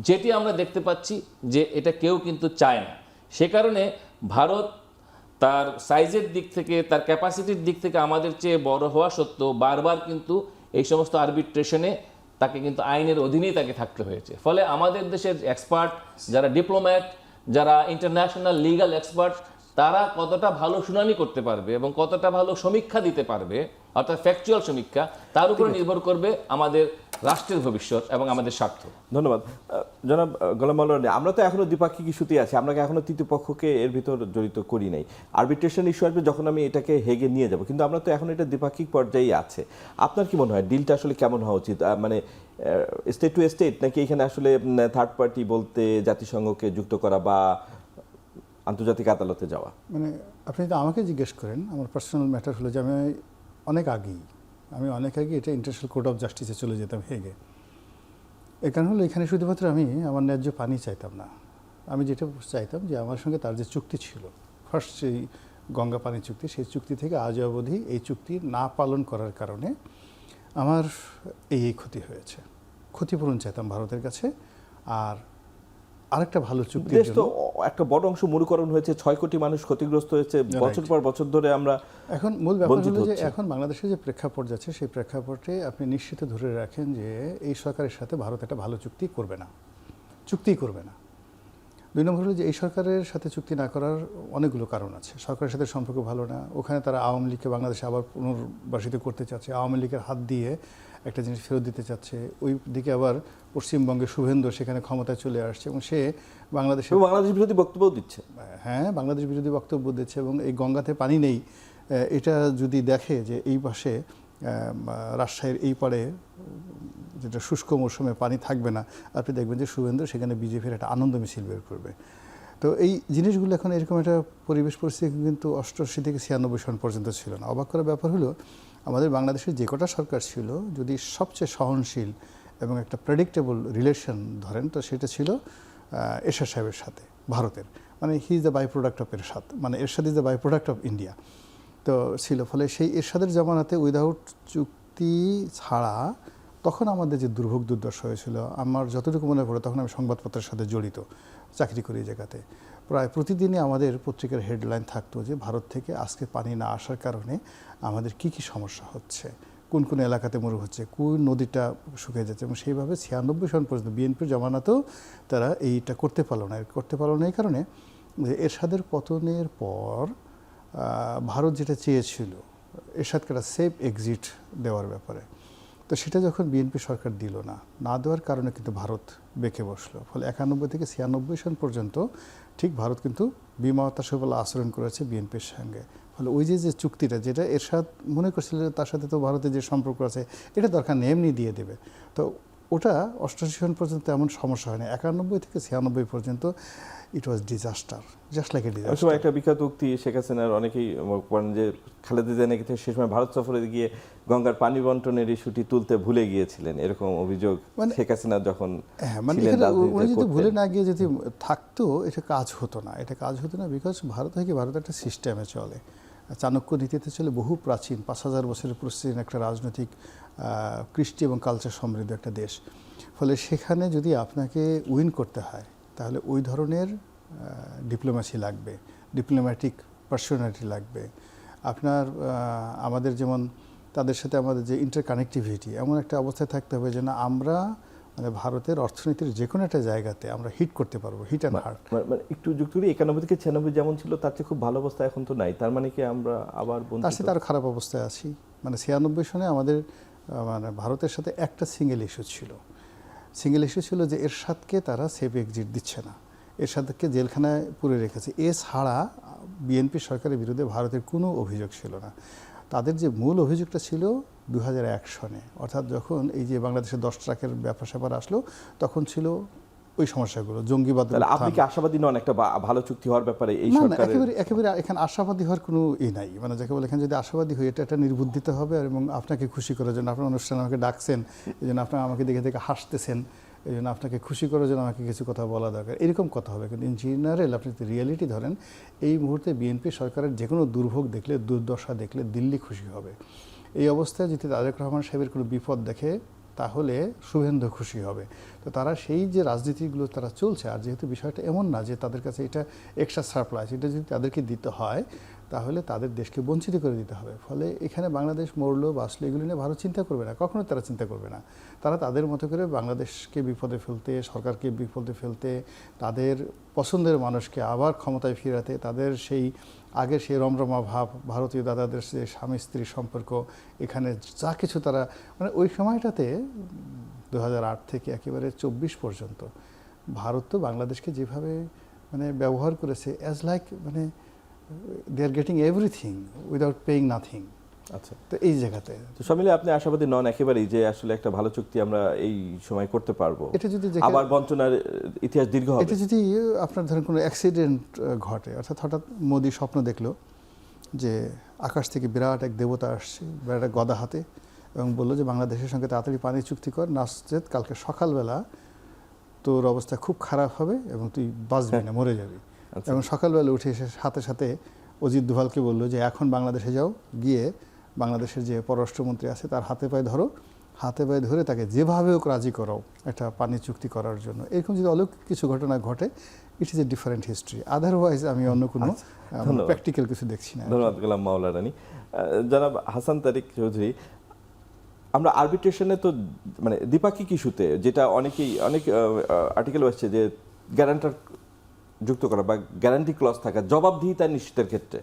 যেটি আমরা দেখতে পাচ্ছি যে এটা কেউ কিন্তু চায় না। সে কারণে ভারত তার সাইজের দিক থেকে, তার ক্যাপাসিটির দিক থেকে আমাদের চেয়ে বড় হওয়া সত্ত্বেও বারবার কিন্তু এই সমস্ত আরবিট্রেশনে তাকে কিন্তু আইনের অধীনেই তাকে থাকতে হয়েছে। ফলে আমাদের দেশের এক্সপার্ট, যারা ডিপ্লোম্যাট, যারা ইন্টারন্যাশনাল লিগ্যাল এক্সপার্ট, তারা কতটা ভালো শুনানি করতে পারবে এবং কতটা ভালো সমীক্ষা দিতে পারবে, অর্থাৎ ফ্যাকচুয়াল সমীক্ষা, তার উপরে নির্ভর করবে আমাদের রাষ্ট্রের ভবিষ্যৎ এবং আমাদের স্বার্থ। ধন্যবাদ জনাব গোলাম মাওলা রনি। আমরা তো এখনো দ্বিপাক্ষিক ইস্যুতে আছি, আমরা এখনো তৃতীয় পক্ষকে এর ভিতর জড়িত করি নাই। আরবিট্রেশন ইস্যু আসবে যখন আমি এটাকে হেগে নিয়ে যাব, কিন্তু আমরা তো এখন এটা দ্বিপাক্ষিক পর্যায়ে আছে। আপনার কি মনে হয় ডিলটা আসলে কেমন হওয়া উচিত? মানে স্টেট টু স্টেট, নাকি এখানে আসলে থার্ড পার্টি বলতে জাতিসংঘকে যুক্ত করা বা আন্তর্জাতিক আদালতে যাওয়া? মানে আপনি যদি আমাকে জিজ্ঞেস করেন, আমার পার্সোনাল ম্যাটার হলো যে আমি অনেক আগেই এটা ইন্টারন্যাশনাল কোর্ট অফ জাস্টিসে চলে যেতাম, হেগে। এর কারণ হলো এখানে শুধুমাত্র আমি আমার ন্যায্য পানি চাইতাম না, আমি যেটা চাইতাম যে আমার সঙ্গে তার যে চুক্তি ছিল, ফার্স্ট সেই গঙ্গা পানি চুক্তি, সেই চুক্তি থেকে আজ অবধি এই চুক্তি না পালন করার কারণে আমার এই ক্ষতি হয়েছে, ক্ষতিপূরণ চাইতাম ভারতের কাছে। আর আরেকটা ভালো চুক্তি, দেশ তো একটা বড় অংশ মরুকরণ হয়েছে, 6 কোটি মানুষ ক্ষতিগ্রস্ত হয়েছে, বছর পর বছর ধরে আমরা। এখন মূল ব্যাপার হলো যে এখন বাংলাদেশের যে প্রেক্ষাপট যাচ্ছে, সেই প্রেক্ষাপটে আপনি নিশ্চিত ধরে রাখেন যে এই সরকারের সাথে ভারত একটা ভালো চুক্তিই করবে না। 2 নম্বর হলো যে এই সরকারের সাথে চুক্তি না করার অনেকগুলো কারণ আছে। সরকারের সাথে সম্পর্ক ভালো না, ওখানে তারা আওয়ামী লীগকে বাংলাদেশে আবার পুনর্বাসিত করতে চাচ্ছে, আওয়ামী লীগের হাত দিয়ে একটা জিনিস ফেরত দিতে চাচ্ছে। ওই দিকে আবার পশ্চিমবঙ্গে শুভেন্দু সেখানে ক্ষমতায় চলে আসছে এবং সে বাংলাদেশ বিরোধী বক্তব্য দিচ্ছে। হ্যাঁ, বাংলাদেশ বিরোধী বক্তব্য দিচ্ছে এবং এই গঙ্গাতে পানি নেই এটা যদি দেখে যে এই পাশে রাজশাহীর এই পাড়ে যেটা শুষ্ক মৌসুমে পানি থাকবে না, আপনি দেখবেন যে শুভেন্দু সেখানে বিজেপির একটা আনন্দ মিছিল বের করবে। তো এই জিনিসগুলো এখন এরকম একটা পরিবেশ পরিস্থিতি কিন্তু 88 থেকে 96 সন পর্যন্ত ছিল না। অবাক করার ব্যাপার হলো আমাদের বাংলাদেশের যে কটা সরকার ছিল, যদি সবচেয়ে সহনশীল এবং একটা প্রেডিক্টেবল রিলেশন ধরেন, তো সেটা ছিল এরশাদ সাহেবের সাথে ভারতের। মানে he is the by product of Ershad, মানে Ershad is the by product of India. তো ছিল, ফলে সেই এরশাদের জামানাতে উইদাউট চুক্তি ছাড়া তখন আমাদের যে দুর্ভোগ দুর্দশা হয়েছিল, আমার যতটুকু মনে পড়ে, তখন আমি সংবাদপত্রের সাথে জড়িত, চাকরি করি এই জায়গাতে। প্রায় প্রতিদিনই আমাদের পত্রিকার হেডলাইন থাকতো যে ভারত থেকে আজকে পানি না আসার কারণে আমাদের কি কি সমস্যা হচ্ছে, কোন কোন এলাকাতে মরু হচ্ছে, কোন নদীটা শুকিয়ে যাচ্ছে। এবং সেইভাবে 96 সন পর্যন্ত বিএনপির জামানাতেও তারা এইটা করতে পারলো না। এই কারণে যে এরশাদের পতনের পর ভারত যেটা চেয়েছিল এরশাদকে একটা সেফ এক্সিট দেওয়ার ব্যাপারে, তো সেটা যখন বিএনপি সরকার দিল না দেওয়ার কারণে কিন্তু ভারত বেঁকে বসলো। ফলে 91 থেকে 96 সন পর্যন্ত ঠিক ভারত কিন্তু বিমাতাসবল আচরণ করেছে বিএনপির সঙ্গে। ফলে ওই যে চুক্তিটা, যেটা এরশাদ মনে করছিল তার সাথে তো ভারতের যে সম্পর্ক আছে এটা দরকার নেই, এমনি দিয়ে দেবে, তো ওটা 88 সন পর্যন্ত এমন সমস্যা হয়নি। 91 থেকে 96 পর্যন্ত it was disaster, just like a disaster. একটা বিখ্যাত উক্তি শেখ হাসিনার অনেকেই বলেন যে খালেদা জিয়া নাকি সে সময় ভারত সফরে গিয়ে গঙ্গার পানি বন্টনের ইস্যুটি তুলতে ভুলে গিয়েছিলেন, এরকম অভিযোগ শেখ হাসিনা যখন মানে উনি যদি ভুলে না গিয়ে যদি থাকতো এটা কাজ হতো না, বিকজ ভারত একটা সিস্টেমে চলে, চাণক্য নীতিতে চলে, বহু প্রাচীন 5000 বছরের প্রাচীন একটা রাজনৈতিক কৃষ্টি এবং কালচার সমৃদ্ধ একটা দেশ। ফলে সেখানে যদি আপনাকে উইন করতে হয় তাহলে ওই ধরনের ডিপ্লোম্যাসি লাগবে, ডিপ্লোম্যাটিক পার্সোনালিটি লাগবে আপনার। আমাদের যেমন তাদের সাথে আমাদের যে ইন্টারকানেক্টিভিটি, এমন একটা অবস্থায় থাকতে হবে যেন আমরা মানে ভারতের অর্থনীতির যে কোনো একটা জায়গাতে আমরা হিট করতে পারবো, হিট অ্যান্ড হার্ট। মানে একটু যুক্ত করি, 91 থেকে 96 যেমন ছিল তার চেয়ে খুব ভালো অবস্থা এখন তো নাই, তার মানে কি আমরা আবার তার সাথে আরও খারাপ অবস্থায় আছি। মানে 96 সনে আমাদের মানে ভারতের সাথে একটা সিঙ্গেল ইস্যু ছিল যে এরশাদকে তারা সেফ এক্সিট দিচ্ছে না, এরশাদকে জেলখানায় পুরে রেখেছে। এছাড়া বিএনপি সরকারের বিরুদ্ধে ভারতের কোনো অভিযোগ ছিল না। তাদের যে মূল অভিযোগটা ছিল 2001 সনে, অর্থাৎ যখন এই যে বাংলাদেশের 10 ট্রাকের ব্যাপার স্যাপার আসলো, তখন ছিল ওই সমস্যাগুলো, জঙ্গিবাদ। আপনি কি আশাবাদী নন একটা ভালো চুক্তি হওয়ার ব্যাপারে? এই সরকারের একেবারে এখানে আশাবাদী হওয়ার কোনো নাই, মানে যাকে বলে এখানে যদি আশাবাদী হই এটা একটা নির্বুদ্ধিত হবে। এবং আপনাকে খুশি করার জন্য আপনার অনুষ্ঠানে আমাকে ডাকছেন, এই জন্য আপনারা আমাকে দেখে দেখে হাসতেছেন, এই জন্য আপনাকে খুশি করার জন্য আমাকে কিছু কথা বলা দরকার, এরকম কথা হবে। কিন্তু ইন জেনারেল আপনি যদি রিয়েলিটি ধরেন, এই মুহূর্তে বিএনপি সরকারের যে কোনো দুর্ভোগ দেখলে, দুর্দশা দেখলে দিল্লি খুশি হবে। এই অবস্থায় যদি তারেক রহমান সাহেবের কোনো বিপদ দেখে তাহলে শুভেন্দু খুশি হবে। তো তারা সেই যে রাজনীতিগুলো তারা চলছে, আর যেহেতু বিষয়টা এমন না যে তাদের কাছে এটা এক্সট্রা সারপ্লাস, এটা যদি তাদেরকে দিতে হয় তাহলে তাদের দেশকে বঞ্চিত করে দিতে হবে। ফলে এখানে বাংলাদেশ মরলো বাঁচলো এগুলো নিয়ে ভারত চিন্তা করবে না, কখনো তারা চিন্তা করবে না। তারা তাদের মতো করে বাংলাদেশকে বিপদে ফেলতে, সরকারকে বিপদে ফেলতে, তাদের পছন্দের মানুষকে আবার ক্ষমতায় ফিরাতে, তাদের সেই আগের সেই রমরমা ভাব, ভারতীয় দাদাদের যে স্বামী স্ত্রীর সম্পর্ক, এখানে যা কিছু তারা মানে ওই সময়টাতে 2008 থেকে একেবারে 24 পর্যন্ত ভারত তো বাংলাদেশকে যেভাবে মানে ব্যবহার করেছে অ্যাজ লাইক মানে they are getting everything without paying nothing. আচ্ছা, তো এই জায়গাতে তো সব মিলে আপনি আশাবাদী নন একেবারেই যে আসলে একটা ভালো চুক্তি আমরা এই সময় করতে পারবো? এটা যদি আবার বঞ্চনার ইতিহাস দীর্ঘ হবে। এটা যদি আপনার ধরেন কোনো অ্যাক্সিডেন্ট ঘটে, অর্থাৎ হঠাৎ মোদি স্বপ্ন দেখলো যে আকাশ থেকে বিরাট এক দেবতা আসছে, বিরাট এক গদা হাতে, এবং বললো যে বাংলাদেশের সঙ্গে তাড়াতাড়ি পানি চুক্তি কর, নাচতে কালকে সকালবেলা তোর অবস্থা খুব খারাপ হবে এবং তুই বাঁচবি না, মরে যাবি। এবং সকালবেলা উঠে এসে সাথে সাথে অজিত দোভালকে বললো যে এখন বাংলাদেশে যাও, গিয়ে বাংলাদেশের যে পররাষ্ট্রমন্ত্রী আছে তার হাতে পায়ে ধরো, হাতে পায়ে ধরে তাকে যেভাবে হোক রাজি করাও একটা পানি চুক্তি করার জন্য। এরকম যদি অলৌকিক কিছু ঘটনা ঘটে, it is a different history. Otherwise আমি অন্য কোনো প্র্যাকটিক্যাল কিছু দেখছি না। ধন্যবাদ গোলাম মাওলা রানী। জনাব হাসান তারিক চৌধুরী, আমরা আরবিট্রেশনে তো মানে দ্বিপাক্ষিক ইস্যুতে যেটা অনেক আর্টিকেল আসছে যে গ্যারান্টার যুক্ত করা বা গ্যারান্টি ক্লজ থাকা, জবাবদিহিতা নিশ্চিতের ক্ষেত্রে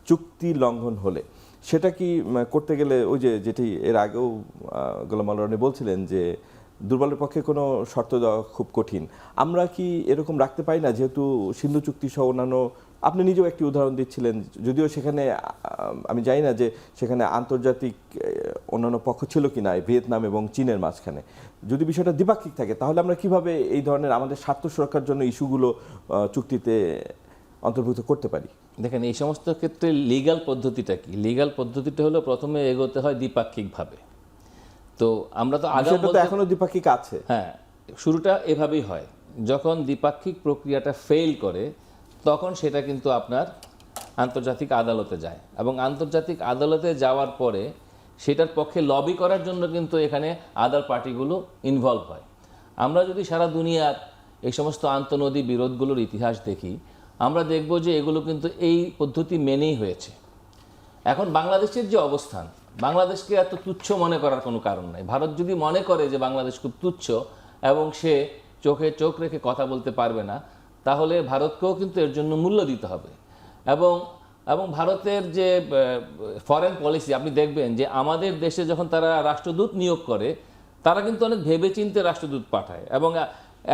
চুক্তি লঙ্ঘন হলে সেটা কি করতে গেলে ওই যে যেটি এর আগেও গোলাম মাওলা রানী বলছিলেন যে দুর্বলের পক্ষে কোনো শর্ত দেওয়া খুব কঠিন, আমরা কি এরকম রাখতে পারি না? যেহেতু সিন্ধু চুক্তি সহ অন্যান্য, আপনি নিজেও একটি উদাহরণ দিচ্ছিলেন, যদিও সেখানে আমি জানি না যে সেখানে আন্তর্জাতিক অন্যান্য পক্ষ ছিল কিনা ভিয়েতনাম এবং চীনের মাঝখানে, যদি বিষয়টা দ্বিপাক্ষিক থাকে তাহলে আমরা কিভাবে এই ধরনের আমাদের স্বার্থ সুরক্ষার জন্য ইস্যুগুলো চুক্তিতে অন্তর্ভুক্ত করতে পারি? দেখেন, এই সমস্ত ক্ষেত্রে লিগ্যাল পদ্ধতিটা কি? লিগ্যাল পদ্ধতিটা হলো প্রথমে এগোতে হয় দ্বিপাক্ষিকভাবে। তো আমরা তো আগে এখনো দ্বিপাক্ষিক আছে। হ্যাঁ, শুরুটা এভাবেই হয়। যখন দ্বিপাক্ষিক প্রক্রিয়াটা ফেল করে তখন সেটা কিন্তু আপনার আন্তর্জাতিক আদালতে যায়, এবং আন্তর্জাতিক আদালতে যাওয়ার পরে সেটার পক্ষে লবি করার জন্য কিন্তু এখানে আদার পার্টিগুলো ইনভলভ হয়। আমরা যদি সারা দুনিয়ার এই সমস্ত আন্তঃনদী বিরোধগুলোর ইতিহাস দেখি, আমরা দেখব যে এগুলো কিন্তু এই পদ্ধতি মেনেই হয়েছে। এখন বাংলাদেশের যে অবস্থান, বাংলাদেশকে এত তুচ্ছ মনে করার কোনো কারণ নাই। ভারত যদি মনে করে যে বাংলাদেশ খুব তুচ্ছ এবং সে চোখে চোখ রেখে কথা বলতে পারবে না, তাহলে ভারতকেও কিন্তু এর জন্য মূল্য দিতে হবে। এবং ভারতের যে ফরেন পলিসি, আপনি দেখবেন যে আমাদের দেশে যখন তারা রাষ্ট্রদূত নিয়োগ করে, তারা কিন্তু অনেক ভেবেচিন্তে রাষ্ট্রদূত পাঠায়, এবং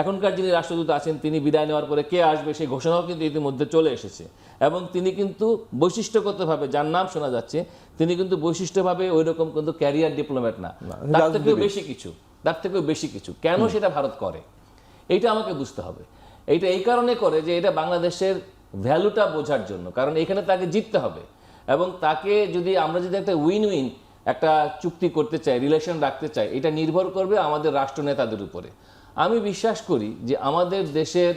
এখনকার যিনি রাষ্ট্রদূত আছেন তিনি বিদায় নেওয়ার পরে কে আসবে সেই ঘোষণাও কিন্তু ইতিমধ্যে চলে এসেছে। এবং তিনি কিন্তু বৈশিষ্ট্যগতভাবে, যার নাম শোনা যাচ্ছে, তিনি কিন্তু বৈশিষ্ট্যভাবে ওই রকম কিন্তু ক্যারিয়ার ডিপ্লোম্যাট না, তার থেকেও বেশি কিছু। কেন সেটা ভারত করে এইটা আমাকে বুঝতে হবে। এইটা এই কারণে করে যে এটা বাংলাদেশের ভ্যালুটা বোঝার জন্য, কারণ এখানে তাকে জিততে হবে, এবং তাকে আমরা যদি একটা উইন উইন একটা চুক্তি করতে চাই, রিলেশন রাখতে চাই, এটা নির্ভর করবে আমাদের রাষ্ট্রনেতাদের উপরে। আমি বিশ্বাস করি যে আমাদের দেশের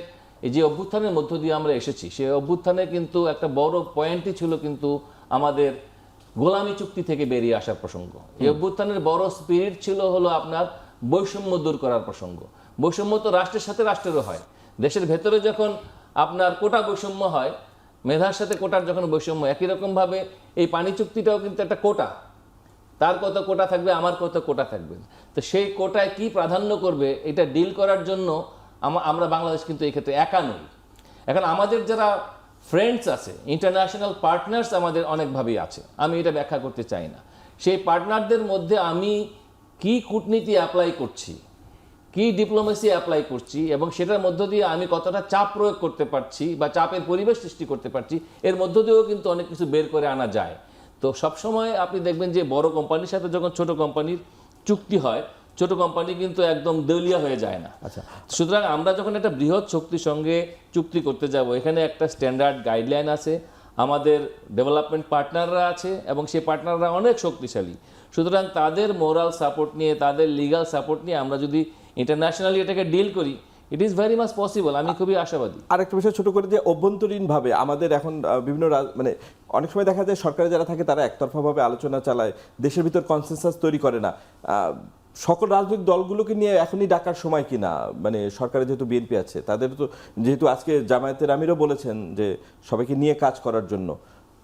এই যে অভ্যুত্থানের মধ্য দিয়ে আমরা এসেছি, সেই অভ্যুত্থানে কিন্তু একটা বড় পয়েন্টই ছিল কিন্তু আমাদের গোলামী চুক্তি থেকে বেরিয়ে আসার প্রসঙ্গ। এই অভ্যুত্থানের বড় স্পিরিট ছিল হলো আপনার বৈষম্য দূর করার প্রসঙ্গ। বৈষম্য তো রাষ্ট্রের সাথে রাষ্ট্রেরও হয়। দেশের ভেতরে যখন আপনার কোটা বৈষম্য হয়, মেধার সাথে কোটার যখন বৈষম্য, একই রকমভাবে এই পানি চুক্তিটাও কিন্তু একটা কোটা, তার কত কোটা থাকবে, আমার কত কোটা থাকবে, তো সেই কোটায় কি প্রাধান্য করবে এটা ডিল করার জন্য আমরা বাংলাদেশ কিন্তু এই ক্ষেত্রে একা নই। এখন আমাদের যারা ফ্রেন্ডস আছে, ইন্টারন্যাশনাল পার্টনার্স আমাদের অনেকভাবেই আছে, আমি এটা ব্যাখ্যা করতে চাই না। সেই পার্টনারদের মধ্যে আমি কি কূটনীতি অ্যাপ্লাই করছি, কি ডিপ্লোমেসি অ্যাপ্লাই করছি, এবং সেটার মধ্য দিয়ে আমি কতটা চাপ প্রয়োগ করতে পারছি বা চাপের পরিবেশ সৃষ্টি করতে পারছি, এর মধ্য দিয়েও কিন্তু অনেক কিছু বের করে আনা যায়। তো সবসময় আপনি দেখবেন যে বড় কোম্পানির সাথে যখন ছোট কোম্পানির চুক্তি হয়, ছোট কোম্পানি কিন্তু একদম দেউলিয়া হয়ে যায় না। আচ্ছা, সুতরাং আমরা যখন একটা বৃহৎ শক্তির সঙ্গে চুক্তি করতে যাব, এখানে একটা স্ট্যান্ডার্ড গাইডলাইন আছে, আমাদের ডেভেলপমেন্ট পার্টনাররা আছে, এবং সেই পার্টনাররা অনেক শক্তিশালী। সুতরাং তাদের মোরাল সাপোর্ট নিয়ে, তাদের লিগ্যাল সাপোর্ট নিয়ে আমরা যদি ইন্টারন্যাশনালি এটাকে ডিল করি, it is very much possible. আমি খুবই আশাবাদী। আরেকটা বিষয় ছোট করে, যে অভ্যন্তরীণভাবে আমাদের এখন বিভিন্ন মানে অনেক সময় দেখা যায় সরকারে যারা থাকে তারা একতরফাভাবে আলোচনা চালায়, দেশের ভিতর কনসেনসাস তৈরি করে না। সকল রাজনৈতিক দলগুলোকে নিয়ে এখনই ডাকার সময় কিনা, মানে সরকারে যেহেতু বিএনপি আছে, তাদের তো যেহেতু আজকে জামায়াতের আমিরও বলেছেন যে সবাইকে নিয়ে কাজ করার জন্য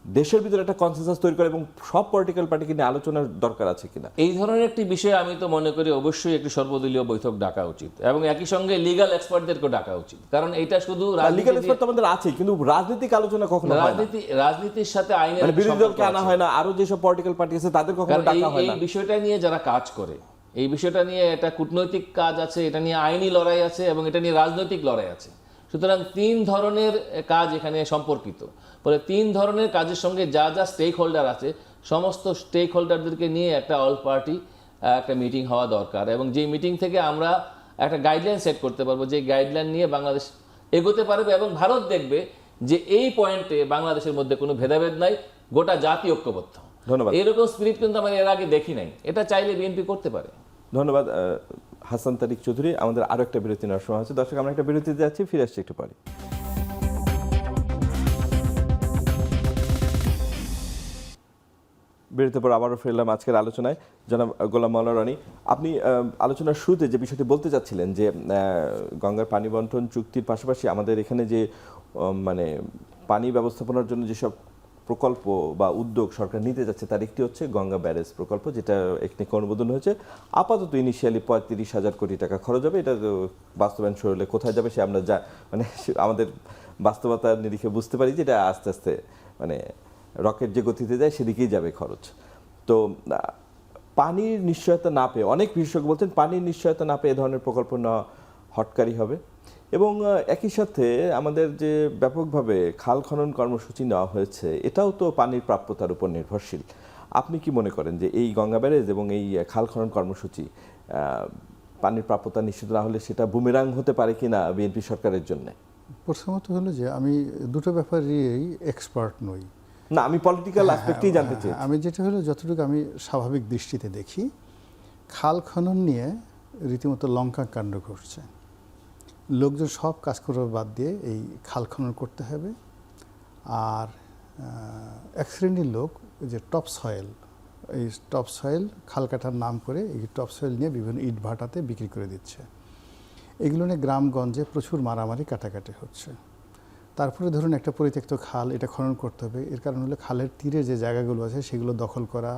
দেশের ভিতরে একটা কনসেনসাস তৈরি করে এবং সব পলিটিক্যাল পার্টিকে নিয়ে আলোচনার দরকার আছে কিনা। এই ধরনের একটি বিষয়ে আমি তো মনে করি অবশ্যই একটি সর্বদলীয় বৈঠক ডাকা উচিত এবং একই সঙ্গে লিগ্যাল এক্সপার্টদেরকে ডাকা উচিত, কারণ এটা শুধু লিগ্যাল এক্সপার্ট তো আমাদের আছে, কিন্তু রাজনৈতিক আলোচনা কখনো হয় না। রাজনীতির সাথে আইনের মানে বিরোধী দলকে আনা হয় না, আরো যেসব পলিটিক্যাল পার্টি আছে তাদের কখনো ডাকা হয় না। এই বিষয়টা নিয়ে যারা কাজ করে, এই বিষয়টা নিয়ে একটা কূটনৈতিক কাজ আছে, এটা নিয়ে আইনি লড়াই আছে এবং এটা নিয়ে রাজনৈতিক লড়াই আছে। সুতরাং 3 ধরনের কাজ এখানে সম্পর্কিত। ফলে 3 ধরনের কাজের সঙ্গে যা যা স্টেক হোল্ডার আছে, সমস্ত স্টেক হোল্ডারদেরকে নিয়ে একটা অল পার্টি একটা মিটিং হওয়া দরকার এবং যে মিটিং থেকে আমরা একটা গাইডলাইন সেট করতে পারবো, যে গাইডলাইন নিয়ে বাংলাদেশ এগোতে পারবে এবং ভারত দেখবে যে এই পয়েন্টে বাংলাদেশের মধ্যে কোনো ভেদাভেদ নাই, গোটা জাতি ঐক্যবদ্ধ। ধন্যবাদ। এরকম স্পিরিট কিন্তু আমরা এর আগে দেখি নাই, এটা চাইলে বিএনপি করতে পারে। ধন্যবাদ হাসান তারিক চৌধুরী। আমাদের আরো একটা বিরতি নেওয়ার সময় আছে। দর্শক, আমরা একটা বিরতিতে যাচ্ছি, ফিরে আসছি একটু পরে। বিরতির পর আবারও ফিরলাম আজকের আলোচনায়। জনাব গোলাম মাওলা রনি, আপনি আলোচনার শুরুতে যে বিষয়টি বলতে চাচ্ছিলেন যে গঙ্গার পানি বন্টন চুক্তির পাশাপাশি আমাদের এখানে যে মানে পানি ব্যবস্থাপনার জন্য যেসব প্রকল্প বা উদ্যোগ সরকার নিতে যাচ্ছে, তার একটি হচ্ছে গঙ্গা ব্যারেজ প্রকল্প, যেটা এখানে অনুমোদন হয়েছে। আপাতত ইনিশিয়ালি 35,000 কোটি টাকা খরচ হবে। এটা বাস্তবায়ন শুরু হলে কোথায় যাবে সে আমরা মানে আমাদের বাস্তবতার নিরিখে বুঝতে পারি যে এটা আস্তে আস্তে মানে রকেট যে গতিতে যায় সেদিকেই যাবে খরচ। তো পানির নিশ্চয়তা না পেয়ে, অনেক বিশেষজ্ঞ বলছেন পানির নিশ্চয়তা না পেয়ে এ ধরনের প্রকল্প নেওয়া হটকারী হবে। এবং একই সাথে আমাদের যে ব্যাপকভাবে খাল খনন কর্মসূচি নেওয়া হয়েছে, এটাও তো পানির প্রাপ্যতার উপর নির্ভরশীল। আপনি কি মনে করেন যে এই গঙ্গা ব্যারেজ এবং এই খাল খনন কর্মসূচি পানির প্রাপ্যতা নিশ্চিত না হলে সেটা বুমেরাং হতে পারে কিনা বিএনপি সরকারের জন্য? প্রথমত হলো যে আমি দুটো ব্যাপারেই এক্সপার্ট নই। না, আমি পলিটিক্যাল অ্যাসপেক্টেই জানতে চাই। আমি যেটা হলো যতটুকু আমি স্বাভাবিক দৃষ্টিতে দেখি, খাল খনন নিয়ে রীতিমতো লঙ্কা কাণ্ড ঘটছে। লোকজন সব কাজ করার বাদ দিয়ে এই খাল খনন করতে হবে। আর এক শ্রেণীর লোক যে টপ সয়েল, এই টপ সয়েল খাল কাটার নাম করে এই টপ সয়েল নিয়ে বিভিন্ন ইট ভাটাতে বিক্রি করে দিচ্ছে। এগুলো নিয়ে গ্রামগঞ্জে প্রচুর মারামারি কাটাকাটি হচ্ছে। তারপরে ধরুন একটা পরিত্যক্ত খাল, এটা খনন করতে হবে। এর কারণ হলো খালের তীরে যে জায়গাগুলো আছে সেগুলো দখল করা,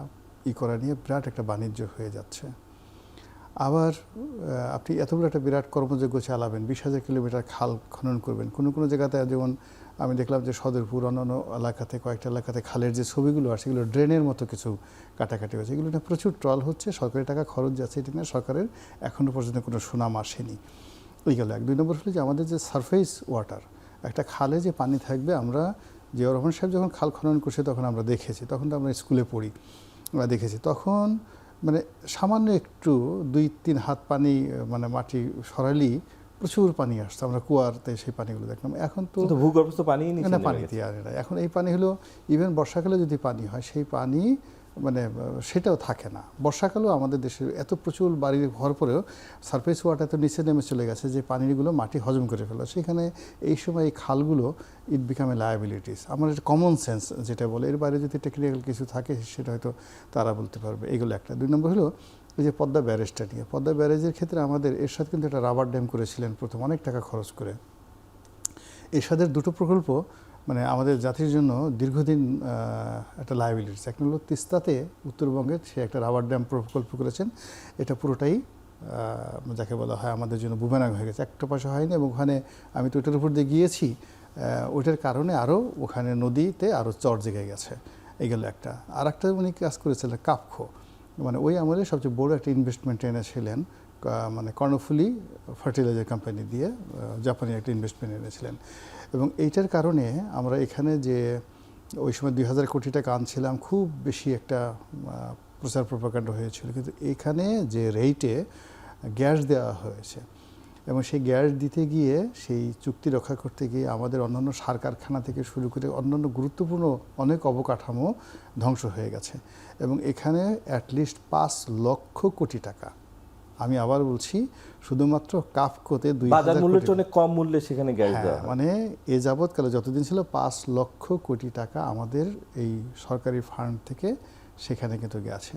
করা নিয়ে বিরাট একটা বাণিজ্য হয়ে যাচ্ছে। আবার আপনি এত বড় একটা বিরাট কর্মযজ্ঞ চালাবেন, 20,000 কিলোমিটার খাল খনন করবেন। কোনো কোনো জায়গাতে যেমন আমি দেখলাম যে সদরপুর অন্যান্য এলাকাতে, কয়েকটা এলাকাতে খালের যে ছবিগুলো আছে সেগুলো ড্রেনের মতো কিছু কাটাকাটি হচ্ছে। এগুলো নিয়ে প্রচুর ট্রল হচ্ছে, সরকারি টাকা খরচ যাচ্ছে, এটা নিয়ে সরকারের এখনও পর্যন্ত কোনো সুনাম আসেনি। ওই গেল এক। 2 নম্বর হলো যে আমাদের যে সারফেস ওয়াটার, একটা খালে যে পানি থাকবে, আমরা জিয়াউর রহমান সাহেব যখন খাল খনন করছে তখন আমরা দেখেছি, তখন তো আমরা স্কুলে পড়ি, আমরা দেখেছি তখন মানে সামান্য একটু 2-3 হাত পানি মানে মাটি সরালি প্রচুর পানি আসছে, আমরা কুয়ারতে সেই পানিগুলো দেখলাম। এখন তো ভূগর্ভস্থ পানি পানিতে আর এটা এখন এই পানি হলো ইভেন বর্ষাকালে যদি পানি হয় সেই পানি মানে সেটাও থাকে না। বর্ষাকালেও আমাদের দেশে এত প্রচুর বাড়ি হওয়ার পরেও সারফেস ওয়াটার তো নিচে নেমে চলে গেছে যে পানিগুলো মাটি হজম করে ফেলে। সেখানে এই সময় এই খালগুলো ইট বিকাম এ লায়াবিলিটিস। আমার একটা কমন সেন্স যেটা বলে, এর বাইরে যদি টেকনিক্যাল কিছু থাকে সেটা হয়তো তারা বলতে পারবে। এগুলো একটা। 2 নম্বর হলো এই যে পদ্মা ব্যারেজটা নিয়ে, পদ্মা ব্যারেজের ক্ষেত্রে আমাদের এরশাদ কিন্তু একটা রাবার ড্যাম করেছিলেন প্রথম, অনেক টাকা খরচ করে। এরশাদের 2টো প্রকল্প মানে আমাদের জাতির জন্য দীর্ঘদিন একটা লায়াবিলিটিস। এক হলো তিস্তাতে উত্তরবঙ্গের সে একটা রাবার ড্যাম প্রকল্প করেছেন, এটা পুরোটাই যাকে বলা হয় আমাদের জন্য বুমেরাং হয়ে গেছে, একটা পয়সা হয়নি। এবং ওখানে আমি তো ওইটার উপর দিয়ে গিয়েছি, ওইটার কারণে আরও ওখানে নদীতে আরও চর জেগে গেছে। এইগুলো একটা। আর একটা উনি কাজ করেছিলেন কাপখো, মানে ওই আমাদের সবচেয়ে বড় একটা ইনভেস্টমেন্ট এনেছিলেন, মানে কর্ণফুলী ফার্টিলাইজার কোম্পানি দিয়ে জাপানি একটা ইনভেস্টমেন্ট এনেছিলেন। এবং এইটার কারণে আমরা এখানে যে ওই সময় 2,000 কোটি টাকা আনছিলাম, খুব বেশি একটা প্রচার প্রপাগান্ডা হয়েছিল। কিন্তু এখানে যে রেটে গ্যাস দেওয়া হয়েছে এবং সেই গ্যাস দিতে গিয়ে সেই চুক্তি রক্ষা করতে গিয়ে আমাদের অন্যান্য সার কারখানা থেকে শুরু করে অন্যান্য গুরুত্বপূর্ণ অনেক অবকাঠামো ধ্বংস হয়ে গেছে। এবং এখানে অ্যাটলিস্ট 5 লক্ষ কোটি টাকা আমি আবার বলছি, শুধুমাত্র কাফকোতে বাজার মূল্যের চেয়ে অনেক কম মূল্যে সেখানে গ্যাস দেওয়া হয়। মানে এ যাবৎকালে যতদিন ছিল 5 লক্ষ কোটি টাকা আমাদের এই সরকারি ফান্ড থেকে সেখানে কিন্তু গেছে।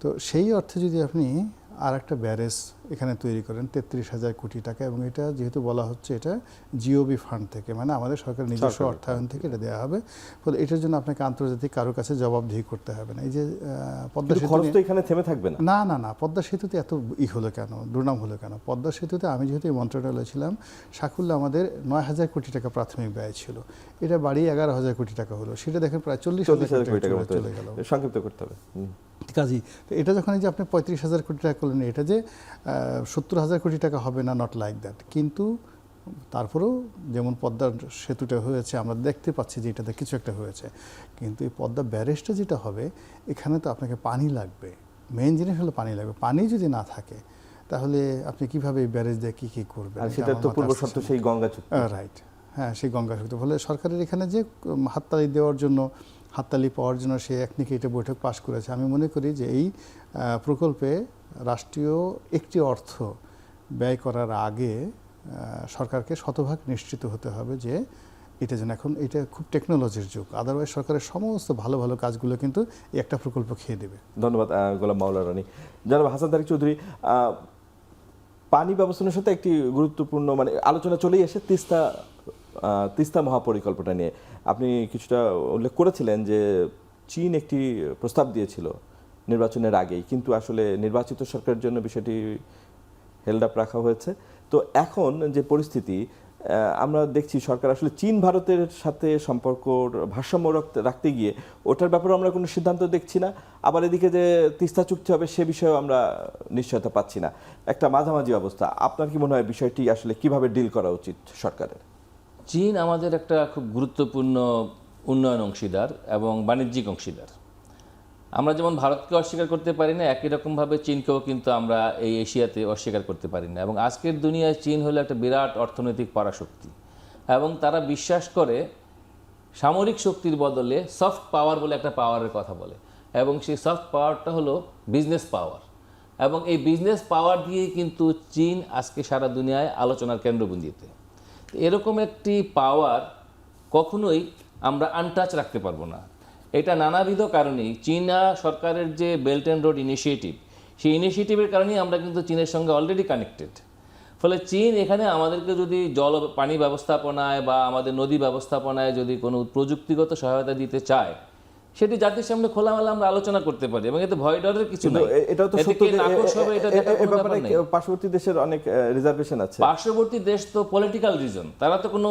তো সেই অর্থে যদি আপনি আর একটা ব্যারেজ এখানে তৈরি করেন 33,000 কোটি টাকা, এবং এটা যেহেতু বলা হচ্ছে এটা জিওবি ফান্ড থেকে, মানে আমাদের সরকারের নিজস্ব অর্থায়ন থেকে এটা দেওয়া হবে, ফলে এটার জন্য আপনাকে আন্তর্জাতিক কারোর কাছে জবাবদিহি করতে হবে না। এই যে পদ্মা কিন্তু সেতু খরচ তো এখানে থেমে থাকবে না। না না না, পদ্মা সেতুতে এত হলো কেন, দুর্নাম হলো কেন? পদ্মা সেতুতে আমি যেহেতু এই মন্ত্রণালয়ে ছিলাম, সাকুল্যে আমাদের 9,000 কোটি টাকা প্রাথমিক ব্যয় ছিল, এটা বাড়িয়ে 11,000 কোটি টাকা হলো, সেটা দেখেন প্রায় 40,000 কোটি টাকা চলে গেল। সংক্ষিপ্ত করতে হবে। কাজী তো এটা যখন এই যে আপনি 35,000 কোটি টাকা করলেন, এটা যে 70,000 কোটি টাকা হবে না, নট লাইক দ্যাট। কিন্তু তারপরেও যেমন পদ্মার সেতুটা হয়েছে, আমরা দেখতে পাচ্ছি যে এটাতে কিছু একটা হয়েছে, কিন্তু এই পদ্মা ব্যারেজটা যেটা হবে, এখানে তো আপনাকে পানি লাগবে, মেইন জিনিস হলো পানি লাগবে। পানি যদি না থাকে তাহলে আপনি কিভাবে এই ব্যারেজ দিয়ে কী করবেন? আর সেটা তো পূর্ব শর্ত সেই গঙ্গা চুক্তি। রাইট, হ্যাঁ, সেই গঙ্গা চুক্তি। ফলে সরকারের এখানে যে হাততালি দেওয়ার জন্য, হাততালি পাওয়ার জন্য সে একনিকে এটা বৈঠক পাশ করেছে। আমি মনে করি যে এই প্রকল্পে রাষ্ট্রীয় একটি অর্থ ব্যয় করার আগে সরকারকে শতভাগ নিশ্চিত হতে হবে যে এটা যেন, এখন এটা খুব টেকনোলজির যুগ, আদারওয়াইজ সরকারের সমস্ত ভালো ভালো কাজগুলো কিন্তু এই একটা প্রকল্প খেয়ে দেবে। ধন্যবাদ গোলাম মাওলা রনি। জনাব হাসান তারেক চৌধুরী, পানি ব্যবস্থাপনার সাথে একটি গুরুত্বপূর্ণ মানে আলোচনা চলেই আসে তিস্তা মহাপরিকল্পনা নিয়ে। আপনি কিছুটা উল্লেখ করেছিলেন যে চীন একটি প্রস্তাব দিয়েছিল নির্বাচনের আগেই, কিন্তু আসলে নির্বাচিত সরকারের জন্য বিষয়টি হেল্ড আপ রাখা হয়েছে। তো এখন যে পরিস্থিতি আমরা দেখছি, সরকার আসলে চীন ভারতের সাথে সম্পর্ক ভারসাম্য রাখতে গিয়ে ওটার ব্যাপারে আমরা কোনো সিদ্ধান্ত দেখছি না, আবার এদিকে যে তিস্তা চুক্তি হবে সে বিষয়েও আমরা নিশ্চয়তা পাচ্ছি না, একটা মাঝামাঝি অবস্থা। আপনার কি মনে হয় বিষয়টি আসলে কিভাবে ডিল করা উচিত সরকারের? চীন আমাদের একটা খুব গুরুত্বপূর্ণ উন্নয়ন অংশীদার এবং বাণিজ্যিক অংশীদার। আমরা যেমন ভারতকে অস্বীকার করতে পারি না, একই রকমভাবে চীনকেও কিন্তু আমরা এই এশিয়াতে অস্বীকার করতে পারি না। এবং আজকের দুনিয়ায় চীন হলো একটা বিরাট অর্থনৈতিক পরাশক্তি, এবং তারা বিশ্বাস করে সামরিক শক্তির বদলে সফট পাওয়ার বলে একটা পাওয়ারের কথা বলে, এবং সেই সফট পাওয়ারটা হলো বিজনেস পাওয়ার। এবং এই বিজনেস পাওয়ার দিয়েই কিন্তু চীন আজকে সারা দুনিয়ায় আলোচনার কেন্দ্রবিন্দুতে। এরকম একটি পাওয়ার কখনোই আমরা আনটাচ রাখতে পারবো না। এটা নানাবিধ কারণেই চীনা সরকারের যে বেল্ট অ্যান্ড রোড ইনিশিয়েটিভ, সেই ইনিশিয়েটিভের কারণেই আমরা কিন্তু চীনের সঙ্গে অলরেডি কানেক্টেড। ফলে চীন এখানে আমাদেরকে যদি পানি ব্যবস্থাপনায় বা আমাদের নদী ব্যবস্থাপনায় যদি কোনো প্রযুক্তিগত সহায়তা দিতে চায়, সেটি জাতির সামনে খোলামেলা আমরা আলোচনা করতে পারি, এবং এতে ভয় ডরের কিছু নেই। এটাও তো সত্য যে এই ব্যাপারে পার্শ্ববর্তী দেশের অনেক রিজার্ভেশন আছে। পার্শ্ববর্তী দেশ তো পলিটিক্যাল রিজন, তারা তো কোনো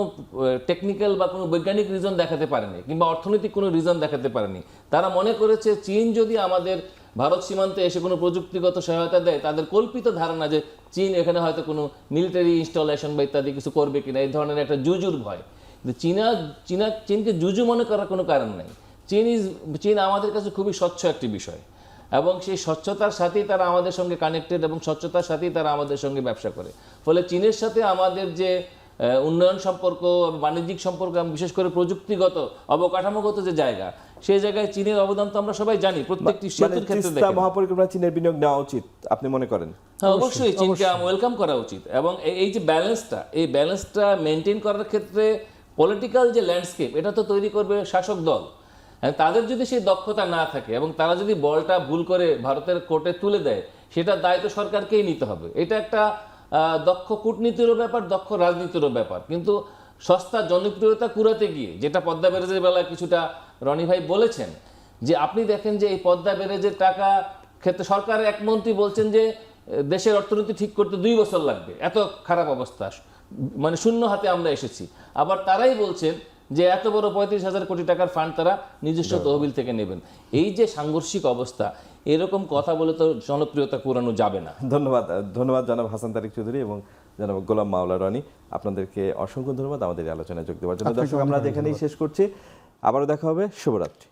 টেকনিক্যাল বা কোনো বৈজ্ঞানিক রিজন দেখাতে পারেনি, কিংবা অর্থনৈতিক কোনো রিজন দেখাতে পারেনি। তারা মনে করেছে চীন যদি আমাদের ভারত সীমান্তে এসে কোনো প্রযুক্তিগত সহায়তা দেয়, তাদের কল্পিত ধারণা যে চীন এখানে হয়তো কোনো মিলিটারি ইনস্টলেশন বা ইত্যাদি কিছু করবে কিনা, এই ধরনের একটা জুজুর ভয়। কিন্তু চীনকে জুজু মনে করার কোনো কারণ নেই। চীন আমাদের কাছে খুবই স্বচ্ছ একটি বিষয়, এবং সেই স্বচ্ছতার সাথেই তারা আমাদের সঙ্গে কানেক্টেড, এবং স্বচ্ছতার সাথেই তারা আমাদের সঙ্গে ব্যবসা করে। ফলে চীনের সাথে আমাদের যে উন্নয়ন সম্পর্ক, বাণিজ্যিক সম্পর্ক, বিশেষ করে প্রযুক্তিগত অবকাঠামোগত যে জায়গা, সেই জায়গায় চীনের অবদান তো আমরা সবাই জানি। প্রত্যেকটি সেতুর ক্ষেত্রে তিস্তা মহাপরিকল্পনা চীনের বিনিয়োগ নেওয়া উচিত আপনি মনে করেন? হ্যাঁ, অবশ্যই চীনকে ওয়েলকাম করা উচিত। এবং এই যে ব্যালেন্সটা মেনটেন করার ক্ষেত্রে পলিটিক্যাল যে ল্যান্ডস্কেপ, এটা তো তৈরি করবে শাসক দল। তাদের যদি সেই দক্ষতা না থাকে এবং তারা যদি বলটা ভুল করে ভারতের কোর্টে তুলে দেয়, সেটা দায়িত্ব সরকারকেই নিতে হবে। এটা একটা দক্ষ কূটনীতিরও ব্যাপার, দক্ষ রাজনীতিরও ব্যাপার। কিন্তু সস্তা জনপ্রিয়তা কুড়াতে গিয়ে, যেটা পদ্মা ব্যারেজের বেলায় কিছুটা রনি ভাই বলেছেন, যে আপনি দেখেন যে এই পদ্মা ব্যারেজের টাকা ক্ষেত্রে সরকারের এক মন্ত্রী বলছেন যে দেশের অর্থনীতি ঠিক করতে 2 বছর লাগবে, এত খারাপ অবস্থা, মানে শূন্য হাতে আমরা এসেছি। আবার তারাই বলছেন যে এত বড় 35,000 কোটি টাকার ফান্ড তারা নিজস্ব তহবিল থেকে নেবেন। এই যে সাংঘর্ষিক অবস্থা, এরকম কথা বলে তো জনপ্রিয়তা কুড়ানো যাবে না। ধন্যবাদ জনাব হাসান তারেক চৌধুরী এবং জনাব গোলাম মাওলা রনি, আপনাদেরকে অসংখ্য ধন্যবাদ আমাদের এই আলোচনায় যোগ দেওয়ার জন্য। দর্শক, আমরা এখানেই শেষ করছি, আবারও দেখা হবে। শুভরাত্রি।